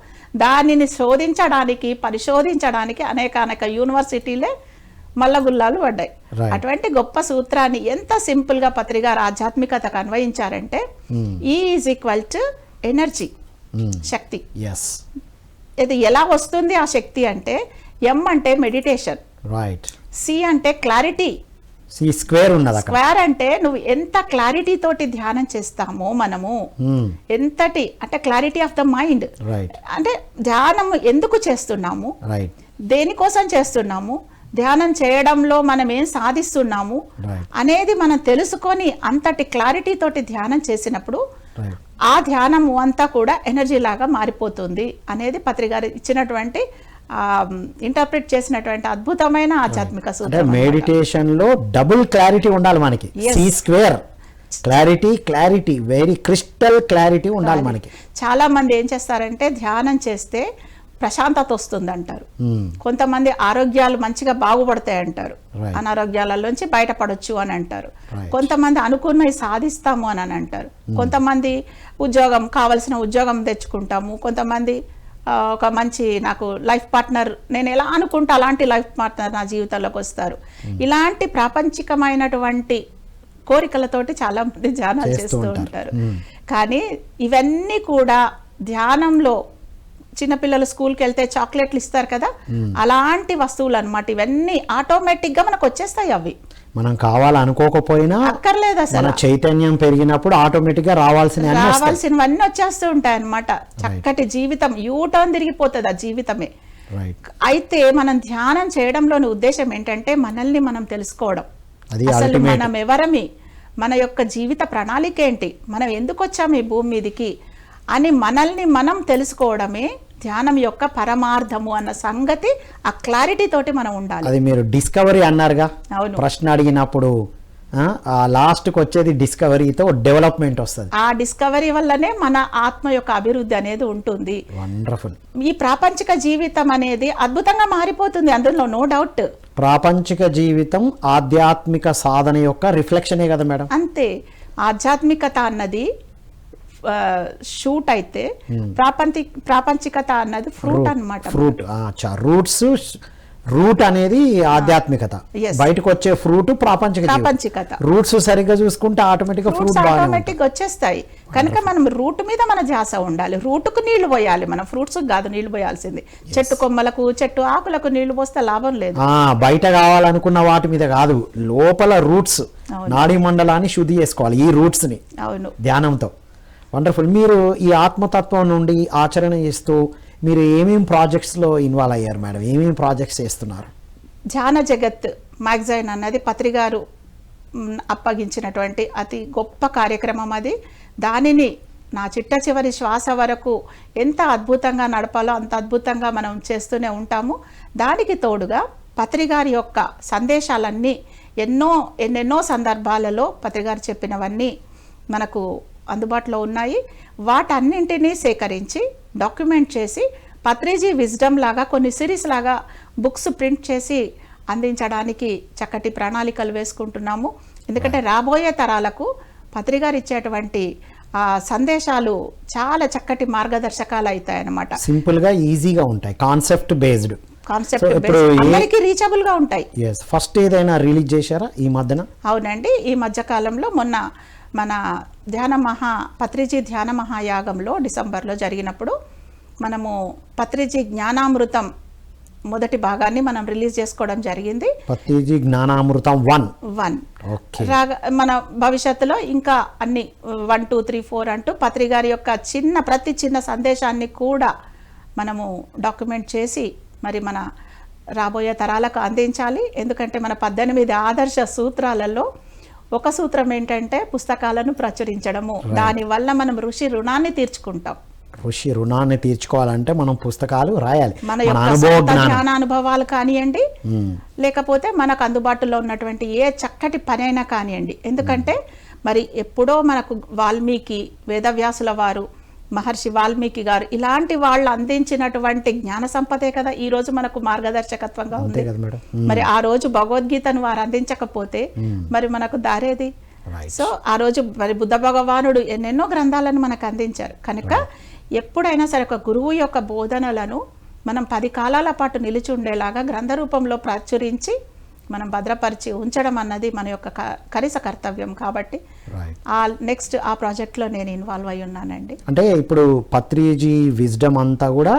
[SPEAKER 2] దానిని శోధించడానికి, పరిశోధించడానికి అనేక యూనివర్సిటీలే మల్లగుల్లాలు పడ్డాయి. అటువంటి గొప్ప సూత్రాన్ని ఎంత సింపుల్ గా పత్రిగారు ఆధ్యాత్మికతకు అన్వయించారంటే E = ఎనర్జీ, శక్తి. ఇది ఎలా వస్తుంది ఆ శక్తి అంటే, M అంటే మెడిటేషన్, C అంటే క్లారిటీ, స్క్వేర్ అంటే నువ్వు ఎంత క్లారిటీ తోటి ధ్యానం చేస్తామో మనము, ఎంతటి అంటే క్లారిటీ ఆఫ్ ద మైండ్. అంటే ధ్యానం ఎందుకు చేస్తున్నాము, దేనికోసం చేస్తున్నాము, ధ్యానం చేయడంలో మనం ఏం సాధిస్తున్నాము అనేది మనం తెలుసుకొని అంతటి క్లారిటీ తోటి ధ్యానం చేసినప్పుడు ఆ ధ్యానము అంతా కూడా ఎనర్జీ లాగా మారిపోతుంది అనేది పత్రిగారు ఇచ్చినటువంటి ఇంటర్ప్రిట్ చేసినటువంటి అద్భుతమైన ఆధ్యాత్మిక సూత్రం.
[SPEAKER 1] మెడిటేషన్ లో డబుల్ క్లారిటీ ఉండాలి మనకి, క్లారిటీ వెరీ క్రిస్టల్ క్లారిటీ ఉండాలి మనకి.
[SPEAKER 2] చాలా మంది ఏం చేస్తారంటే ధ్యానం చేస్తే ప్రశాంతత వస్తుంది అంటారు, కొంతమంది ఆరోగ్యాలు మంచిగా బాగుపడతాయి అంటారు, అనారోగ్యాలలోంచి బయటపడొచ్చు అని అంటారు, కొంతమంది అనుకున్నవి సాధిస్తాము అని అంటారు, కొంతమంది ఉద్యోగం కావలసిన ఉద్యోగం తెచ్చుకుంటాము, కొంతమంది ఒక మంచి నాకు లైఫ్ పార్ట్నర్, నేను ఎలా అనుకుంటా అలాంటి లైఫ్ పార్ట్నర్ నా జీవితంలోకి వస్తారు. ఇలాంటి ప్రాపంచికమైనటువంటి కోరికలతోటి చాలా మంది ధ్యానాలు చేస్తూ ఉంటారు. కానీ ఇవన్నీ కూడా ధ్యానంలో చిన్నపిల్లలు స్కూల్కి వెళ్తే చాక్లెట్లు ఇస్తారు కదా, అలాంటి వస్తువులు అన్నమాట. ఇవన్నీ ఆటోమేటిక్ గా మనకు వచ్చేస్తాయి, అవి
[SPEAKER 1] మనం కావాలనుకోకపోయినా
[SPEAKER 2] అక్కర్లేదు. అసలు
[SPEAKER 1] చైతన్యం పెరిగినప్పుడు ఆటోమేటిక్ గా
[SPEAKER 2] రావాల్సినవన్నీ వచ్చేస్తూ ఉంటాయి అన్నమాట. చక్కటి జీవితం యూటర్న్ తిరిగిపోతుంది ఆ జీవితమే. అయితే మనం ధ్యానం చేయడంలోని ఉద్దేశం ఏంటంటే మనల్ని మనం తెలుసుకోవడం, అసలు మనం ఎవరమి, మన యొక్క జీవిత ప్రణాళిక ఏంటి, మనం ఎందుకు వచ్చాము ఈ భూమి మీదకి అని మనల్ని మనం తెలుసుకోవడమే ధ్యానం యొక్క పరమార్థము అన్న సంగతి ఆ క్లారిటీ తోటి మనం ఉండాలి.
[SPEAKER 1] అది మీరు డిస్కవరీ అన్నారుగా, ప్రశ్న అడిగినప్పుడు లాస్ట్కి వచ్చేది డిస్కవరీతో డెవలప్మెంట్ వస్తుంది.
[SPEAKER 2] ఆ డిస్కవరీ వల్లనే మన ఆత్మ యొక్క అభివృద్ధి అనేది ఉంటుంది.
[SPEAKER 1] వండర్ఫుల్.
[SPEAKER 2] ఈ ప్రాపంచిక జీవితం అనేది అద్భుతంగా మారిపోతుంది, అందులో నో డౌట్.
[SPEAKER 1] ప్రాపంచిక జీవితం ఆధ్యాత్మిక సాధన యొక్క రిఫ్లెక్షనే కదా మేడం.
[SPEAKER 2] అంతే, ఆధ్యాత్మికత అన్నది షూట్ అయితే ప్రాపంచికత అన్నది ఫ్రూట్ అన్నమాట.
[SPEAKER 1] రూట్ అనేది ఆధ్యాత్మికత, బయటకు వచ్చే ఫ్రూట్ ప్రాపంచికత. రూట్స్ సరిగ్గా చూసుకుంటే
[SPEAKER 2] ఆటోమేటిక్ వచ్చేస్తాయి. కనుక మనం రూట్ మీద మన ధ్యాస ఉండాలి. రూట్కు నీళ్లు పోయాలి, మనం ఫ్రూట్స్ కాదు నీళ్లు పోయాల్సింది. చెట్టు కొమ్మలకు, చెట్టు ఆకులకు నీళ్లు పోస్తే లాభం లేదు.
[SPEAKER 1] బయట కావాలనుకున్న వాటి మీద కాదు, లోపల రూట్స్, నాడీ మండలాన్ని శుద్ధి చేసుకోవాలి ఈ రూట్స్ ని ధ్యానంతో. వండర్ఫుల్. మీరు ఈ ఆత్మతత్వం నుండి ఆచరణ చేస్తూ మీరు ఏమేమి ప్రాజెక్ట్స్లో ఇన్వాల్వ్ అయ్యారు మేడం, ఏమేమి ప్రాజెక్ట్స్ చేస్తున్నారు?
[SPEAKER 2] ధ్యాన జగత్ మ్యాగజైన్ అన్నది పత్రిగారు అప్పగించినటువంటి అతి గొప్ప కార్యక్రమం అది. దానిని నా చిట్ట చివరి శ్వాస వరకు ఎంత అద్భుతంగా నడపాలో అంత అద్భుతంగా మనం చేస్తూనే ఉంటాము. దానికి తోడుగా పత్రిగారి యొక్క సందేశాలన్నీ ఎన్నెన్నో సందర్భాలలో పత్రిగారు చెప్పినవన్నీ మనకు అందుబాటులో ఉన్నాయి. వాటన్నింటినీ సేకరించి డాక్యుమెంట్ చేసి పత్రిజీ విజ్డమ్ లాగా కొన్ని సిరీస్ లాగా బుక్స్ ప్రింట్ చేసి అందించడానికి చక్కటి ప్రణాళికలు వేసుకుంటున్నాము. ఎందుకంటే రాబోయే తరాలకు పత్రి గారు ఇచ్చేటువంటి సందేశాలు చాలా చక్కటి మార్గదర్శకాలు అవుతాయి అన్నమాట.
[SPEAKER 1] సింపుల్ గా ఈజీగా ఉంటాయి, కాన్సెప్ట్ బేస్డ్,
[SPEAKER 2] అందరికీ రీచబుల్ గా ఉంటాయి.
[SPEAKER 1] ఫస్ట్ ఏదైనా రిలీజ్ చేశారా ఈ మధ్యన?
[SPEAKER 2] అవునండి, ఈ మధ్య కాలంలో మొన్న మన పత్రిజీ ధ్యాన మహాయాగంలో డిసెంబర్లో జరిగినప్పుడు మనము పత్రిజీ జ్ఞానామృతం మొదటి భాగాన్ని మనం రిలీజ్ చేసుకోవడం జరిగింది.
[SPEAKER 1] పత్రిజీ జ్ఞానామృతం 1
[SPEAKER 2] మన భవిష్యత్తులో ఇంకా అన్ని 1, 2, 3, 4 అంటూ పత్రి గారి యొక్క ప్రతి చిన్న సందేశాన్ని కూడా మనము డాక్యుమెంట్ చేసి మరి మన రాబోయే తరాలకు అందించాలి. ఎందుకంటే మన 18 ఆదర్శ సూత్రాలలో ఒక సూత్రం ఏంటంటే పుస్తకాలను ప్రచురించడము. దానివల్ల మనం ఋణాన్ని తీర్చుకుంటాం.
[SPEAKER 1] రుణాన్ని తీర్చుకోవాలంటే మనం పుస్తకాలు రాయాలి.
[SPEAKER 2] మన యొక్క జ్ఞాన అనుభవాలు కానివ్వండి, లేకపోతే మనకు అందుబాటులో ఉన్నటువంటి ఏ చక్కటి పనైనా కానివ్వండి. ఎందుకంటే మరి ఎప్పుడో మనకు వాల్మీకి, వేదవ్యాసుల వారు, మహర్షి వాల్మీకి గారు ఇలాంటి వాళ్ళు అందించినటువంటి జ్ఞాన సంపదే కదా ఈ రోజు మనకు మార్గదర్శకత్వంగా ఉంది. మరి ఆ రోజు భగవద్గీతను వారు అందించకపోతే మరి మనకు దారేది? సో ఆ రోజు మరి బుద్ధ భగవానుడు ఎన్నెన్నో గ్రంథాలను మనకు అందించారు. కనుక ఎప్పుడైనా సరే ఒక గురువు యొక్క బోధనలను మనం 10 కాలాల పాటు నిలిచి ఉండేలాగా గ్రంథ రూపంలో ప్రచురించి మనం భద్రపరిచి ఉంచడం అన్నది మన యొక్క కనీస కర్తవ్యం. కాబట్టి నెక్స్ట్ ఆ ప్రాజెక్ట్లో నేను ఇన్వాల్వ్ అయి ఉన్నానండి.
[SPEAKER 1] అంటే ఇప్పుడు పత్రిజీ విజ్డమ్ అంతా కూడా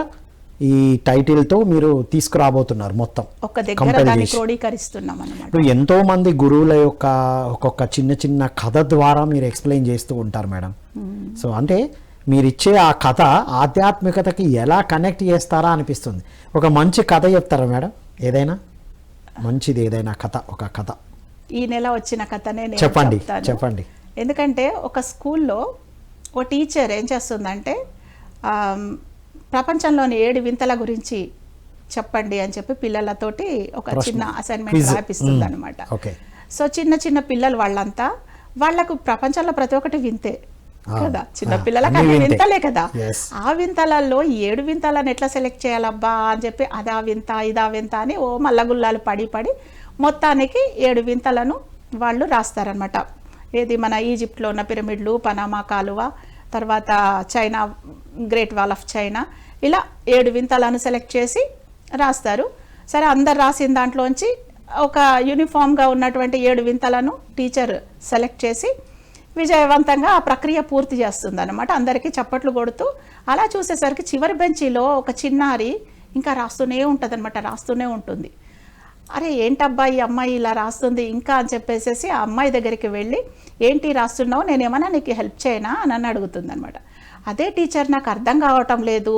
[SPEAKER 1] ఈ టైటిల్తో మీరు తీసుకురాబోతున్నారు మొత్తం
[SPEAKER 2] ఒక దగ్గర దాన్ని క్రోడీకరిస్తున్నాం అన్నమాట.
[SPEAKER 1] ఎంతో మంది గురువుల యొక్క ఒక్కొక్క చిన్న చిన్న కథ ద్వారా మీరు ఎక్స్ప్లెయిన్ చేస్తూ ఉంటారు మేడం. సో అంటే మీరు ఇచ్చే ఆ కథ ఆధ్యాత్మికతకి ఎలా కనెక్ట్ చేస్తారా అనిపిస్తుంది. ఒక మంచి కథ చెప్తారా మేడం? ఏదైనా మంచిది, ఏదైనా కథ, ఒక కథ
[SPEAKER 2] ఈ నెల వచ్చిన కథనే నేను
[SPEAKER 1] చెప్పండి.
[SPEAKER 2] ఎందుకంటే ఒక స్కూల్లో ఒక టీచర్ ఏం చేస్తుందంటే ప్రపంచంలోని 7 వింతల గురించి చెప్పండి అని చెప్పి పిల్లలతోటి ఒక చిన్న అసైన్మెంట్ రాపిస్తుంది అనమాట. సో చిన్న చిన్న పిల్లలు వాళ్ళకు ప్రపంచంలో ప్రతి ఒక్కటి వింతే కదా, చిన్న పిల్లలకు అన్ని వింతలే కదా. ఆ వింతలలో 7 వింతలను ఎట్లా సెలెక్ట్ చేయాలబ్బా అని చెప్పి అదా వింత ఇదా వింత అని మల్లగుల్లాలు పడి మొత్తానికి 7 వింతలను వాళ్ళు రాస్తారనమాట. ఏది మన ఈజిప్ట్లో ఉన్న పిరమిడ్లు, పనామా కాలువ, తర్వాత China great wall of China, ఇలా 7 వింతలను సెలెక్ట్ చేసి రాస్తారు. సరే, అందరు రాసిన దాంట్లోంచి ఒక యూనిఫామ్గా ఉన్నటువంటి 7 వింతలను టీచర్ సెలెక్ట్ చేసి విజయవంతంగా ఆ ప్రక్రియ పూర్తి చేస్తుంది అనమాట. అందరికీ చప్పట్లు కొడుతూ అలా చూసేసరికి చివరి బెంచీలో ఒక చిన్నారి ఇంకా రాస్తూనే ఉంటుంది అనమాట. రాస్తూనే ఉంటుంది. అరే ఏంటబ్బా ఈ అమ్మాయి ఇలా రాస్తుంది ఇంకా అని చెప్పేసి ఆ అమ్మాయి దగ్గరికి వెళ్ళి ఏంటి రాస్తున్నావు, నేనేమన్నా నీకు హెల్ప్ చేయనా అని అడుగుతుంది అనమాట. అదే టీచర్, నాకు అర్థం కావటం లేదు,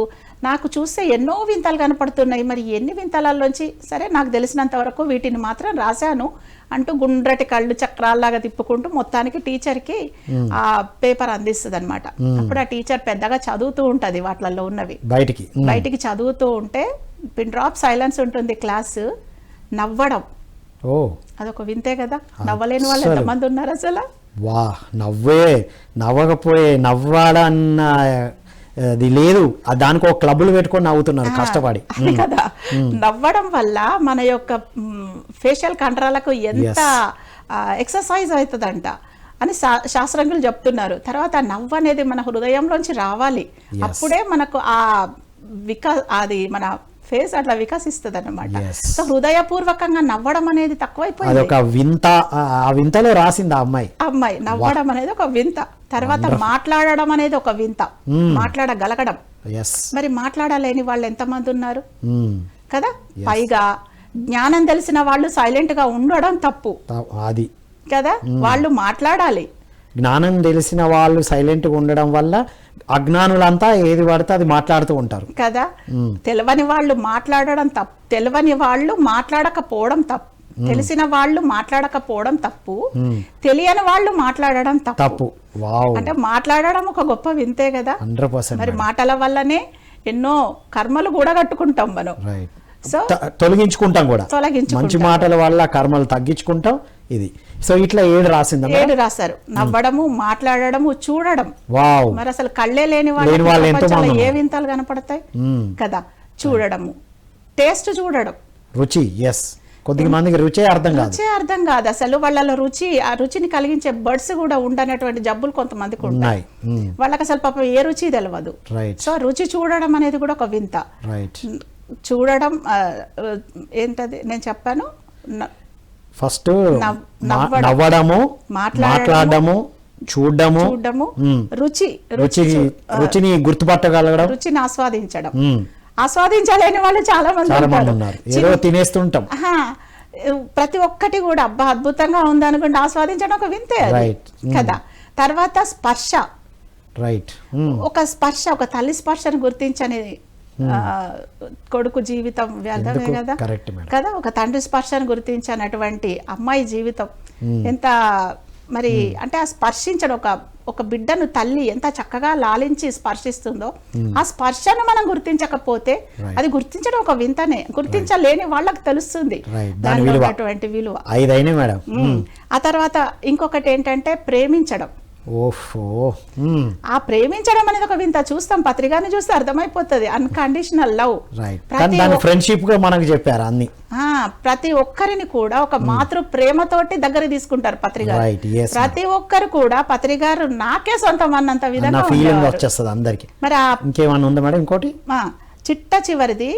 [SPEAKER 2] నాకు చూస్తే ఎన్నో వింతలు కనపడుతున్నాయి, మరి ఎన్ని వింతలలోంచి సరే నాకు తెలిసినంత వరకు వీటిని మాత్రం రాశాను అంటూ గుండ్రటి కళ్ళు చక్రాల్లాగా తిప్పుకుంటూ మొత్తానికి టీచర్కి ఆ పేపర్ అందిస్తుంది అనమాట. అప్పుడు ఆ టీచర్ పెద్దగా చదువుతూ ఉంటుంది వాటిల్లో ఉన్నవి, బయటికి చదువుతూ ఉంటే పిన్ డ్రాప్ సైలెన్స్ ఉంటుంది క్లాసు. నవ్వడం అదొక వింతే కదా. నవ్వలేని వాళ్ళు ఎంతమంది ఉన్నారు అసలు?
[SPEAKER 1] నవ్వాలన్న అది లేదు, దానికి ఒక క్లబ్లు పెట్టుకొని నవ్వుతున్నారు కష్టపడి
[SPEAKER 2] కదా. నవ్వడం వల్ల మన యొక్క ఫేషియల్ కంట్రాలకు ఎంత ఎక్సర్సైజ్ అవుతుందంట అని శాస్త్రజ్ఞులు చెప్తున్నారు. తర్వాత నవ్వు అనేది మన హృదయంలోంచి రావాలి, అప్పుడే మనకు అది మన ఫేస్ అట్లా వికసిస్తుంది అన్నమాట. సో హృదయపూర్వకంగా నవ్వడం అనేది తక్కువైపోయింది.
[SPEAKER 1] ఒక వింత, ఆ వింతలో రాసింది ఆ
[SPEAKER 2] అమ్మాయి నవ్వడం అనేది ఒక వింత. తర్వాత మాట్లాడడం అనేది ఒక వింత, మాట్లాడగలగడం. మరి మాట్లాడలేని వాళ్ళు ఎంతమంది ఉన్నారు కదా. పైగా జ్ఞానం తెలిసిన వాళ్ళు సైలెంట్ గా ఉండడం తప్పు
[SPEAKER 1] అది
[SPEAKER 2] కదా. వాళ్ళు మాట్లాడాలి.
[SPEAKER 1] జ్ఞానం తెలిసిన వాళ్ళు సైలెంట్ గా ఉండడం వల్ల అజ్ఞానులంతా ఏది పడితే అది మాట్లాడుతూ ఉంటారు
[SPEAKER 2] కదా. తెలియని వాళ్ళు మాట్లాడడం తప్పు, తెలియని వాళ్ళు మాట్లాడకపోవడం తప్పు, తెలిసిన వాళ్ళు మాట్లాడకపోవడం తప్పు, తెలియని వాళ్ళు మాట్లాడడం తప్పు. అంటే మాట్లాడడం ఒక గొప్ప వింతే కదా.
[SPEAKER 1] 100%.
[SPEAKER 2] మరి మాటల వల్లనే ఎన్నో కర్మలు కూడా కట్టుకుంటాం మనం సో
[SPEAKER 1] తొలగించుకుంటాం కూడా,
[SPEAKER 2] తొలగించుకుంటాం.
[SPEAKER 1] మంచి మాటల వల్ల కర్మలు తగ్గించుకుంటాం. ఇది సో ఇట్లా 7 రాసిందా?
[SPEAKER 2] 7 రాశారు. నవ్వడము, మాట్లాడడము, చూడడం.
[SPEAKER 1] వావ్.
[SPEAKER 2] మరి అసలు కళ్ళే లేని
[SPEAKER 1] వాళ్ళు ఎంతో
[SPEAKER 2] ప్రపంచంలో
[SPEAKER 1] మంది
[SPEAKER 2] ఏ వింతలు కనపడతాయి కదా. చూడడము, టేస్ట్ చూడడం,
[SPEAKER 1] రుచి. ఎస్, కొద్ది మందికి రుచే అర్థం కాదు.
[SPEAKER 2] రుచే అర్థం కాదు అసలు. వాళ్ళలో రుచి, ఆ రుచిని కలిగించే బర్డ్స్ కూడా ఉండనటువంటి జబ్బులు కొంతమందికి ఉన్నాయి. వాళ్ళకి అసలు పాపం ఏ రుచి తెలియదు. సో రుచి చూడడం అనేది కూడా ఒక వింత. చూడడం ఏంటది నేను చెప్పాను,
[SPEAKER 1] ఫస్ట్ నవ్వడము, మాట్లాడడము, చూడడము, రుచిని గుర్తుపట్టగలగడం,
[SPEAKER 2] రుచిని ఆస్వాదించడం. ఆస్వాదించలేని వాళ్ళు చాలా మంది
[SPEAKER 1] ఉన్నారు. ఏదో తినేస్తుంటాం.
[SPEAKER 2] ప్రతి ఒక్కటి కూడా అబ్బా అద్భుతంగా ఉంది అనుకుంటే ఆస్వాదించడం ఒక వింతే కదా. తర్వాత స్పర్శ. ఒక స్పర్శ, ఒక తల్లి స్పర్శను గుర్తించని కొడుకు జీవితం వ్యర్థమే కదా కదా. ఒక తండ్రి స్పర్శను గుర్తించినటువంటి అమ్మాయి జీవితం ఎంత మరి అంటే ఆ స్పర్శించడం, ఒక బిడ్డను తల్లి ఎంత చక్కగా లాలించి స్పర్శిస్తుందో ఆ స్పర్శను మనం గుర్తించకపోతే అది గుర్తించడం ఒక వింతనే. గుర్తించలేని వాళ్ళకి తెలుస్తుంది దానిలో ఉన్నటువంటి విలువ. ఆ తర్వాత ఇంకొకటి ఏంటంటే ప్రేమించడం. ఆ ప్రేమించడం అనేది ఒక వింత. చూస్తాం, పత్రికని చూస్తే అర్థమైపోతుంది. Unconditional love.
[SPEAKER 1] ఫ్రెండ్షిప్ గా మనకు చెప్పారు అన్ని.
[SPEAKER 2] ప్రతి ఒక్కరిని కూడా ఒక మాతృ ప్రేమతోటి దగ్గర తీసుకుంటారు పత్రిక. ప్రతి ఒక్కరు కూడా పత్రిక గారు నాకే సొంతం అన్నంత విధంగా
[SPEAKER 1] వచ్చేస్తుంది అందరికి.
[SPEAKER 2] మరి
[SPEAKER 1] ఇంకేమన్నా ఉందా మేడం? ఇంకోటి
[SPEAKER 2] చిట్ట చివరిది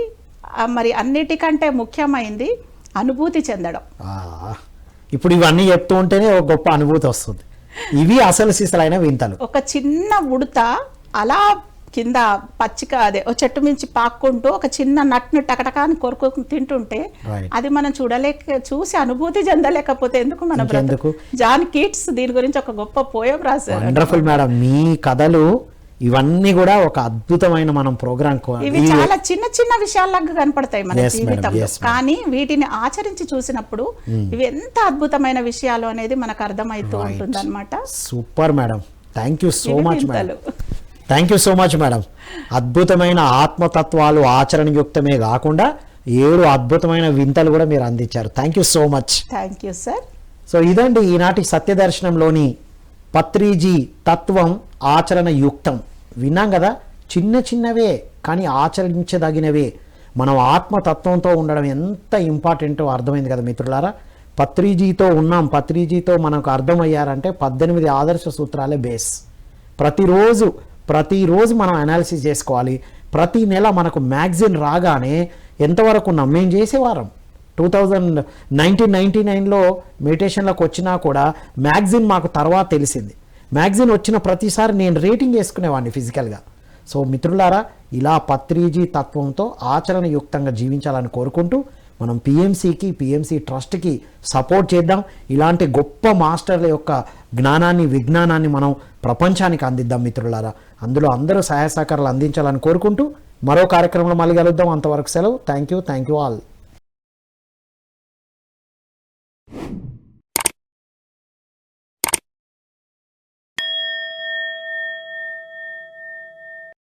[SPEAKER 2] మరి అన్నిటికంటే ముఖ్యమైనది అనుభూతి చెందడం.
[SPEAKER 1] ఇప్పుడు ఇవన్నీ చెప్తూ ఉంటేనే ఒక గొప్ప అనుభూతి వస్తుంది. ఇవి అసలు సిసలైన వింతలు.
[SPEAKER 2] ఒక చిన్న ఉడత అలా కింద పచ్చిక అదే ఓ చెట్టు మించి పాక్కుంటూ ఒక చిన్న నట్ను టకటకాని కొరకు తింటుంటే అది మనం చూసి అనుభూతి చెందలేకపోతే ఎందుకు మన బ్రతుకు. జాన్ కీట్స్ దీని గురించి ఒక గొప్ప పోయం రాశారు.
[SPEAKER 1] వండర్ఫుల్ మేడం, మీ కథలు ఇవన్నీ కూడా ఒక అద్భుతమైన మనం ప్రోగ్రామ్.
[SPEAKER 2] ఇవి చాలా చిన్న చిన్న విషయాల్లాగా కనపడతాయి మన జీవితంలో, కానీ వీటిని ఆచరించి చూసినప్పుడు ఇవి ఎంత అద్భుతమైన విషయాలు అనేది మనకు అర్థమవుతూ ఉంటుంది అన్నమాట.
[SPEAKER 1] Super madam, thank you so much madam. Thank you so much madam. అద్భుతమైన ఆత్మతత్వాలు ఆచరణయుక్తమే కాకుండా 7 అద్భుతమైన వింతలు కూడా మీరు అందించారు. Thank you so much.
[SPEAKER 2] Thank you sir.
[SPEAKER 1] So ఇదండి ఈనాటి సత్యదర్శనంలోని పత్రిజీ తత్వం ఆచరణ యుక్తం. విన్నాం కదా, చిన్న చిన్నవే కానీ ఆచరించదగినవే. మనం ఆత్మతత్వంతో ఉండడం ఎంత ఇంపార్టెంటో అర్థమైంది కదా మిత్రులారా. పత్రిజీతో ఉన్నాం, పత్రిజీతో మనకు అర్థమయ్యారంటే 18 ఆదర్శ సూత్రాలే బేస్. ప్రతిరోజు మనం అనాలిసిస్ చేసుకోవాలి. ప్రతి నెల మనకు మ్యాగజైన్ రాగానే ఎంతవరకు ఉన్నాం మేము చేసేవారం. 1999లో మెడిటేషన్లోకి వచ్చినా కూడా మ్యాగజైన్ మాకు తర్వాత తెలిసింది. మ్యాగజైన్ వచ్చిన ప్రతిసారి నేను రేటింగ్ వేసుకునేవాడిని ఫిజికల్గా. సో మిత్రులారా, ఇలా పత్రిజీ తత్వంతో ఆచరణయుక్తంగా జీవించాలని కోరుకుంటూ మనం పిఎంసి ట్రస్ట్కి సపోర్ట్ చేద్దాం. ఇలాంటి గొప్ప మాస్టర్ల యొక్క జ్ఞానాన్ని, విజ్ఞానాన్ని మనం ప్రపంచానికి అందిద్దాం మిత్రులారా. అందులో అందరూ సహాయ సహకారాలు అందించాలని కోరుకుంటూ మరో కార్యక్రమంలో మళ్ళీ కలుద్దాం. అంతవరకు సెలవు. Thank you all.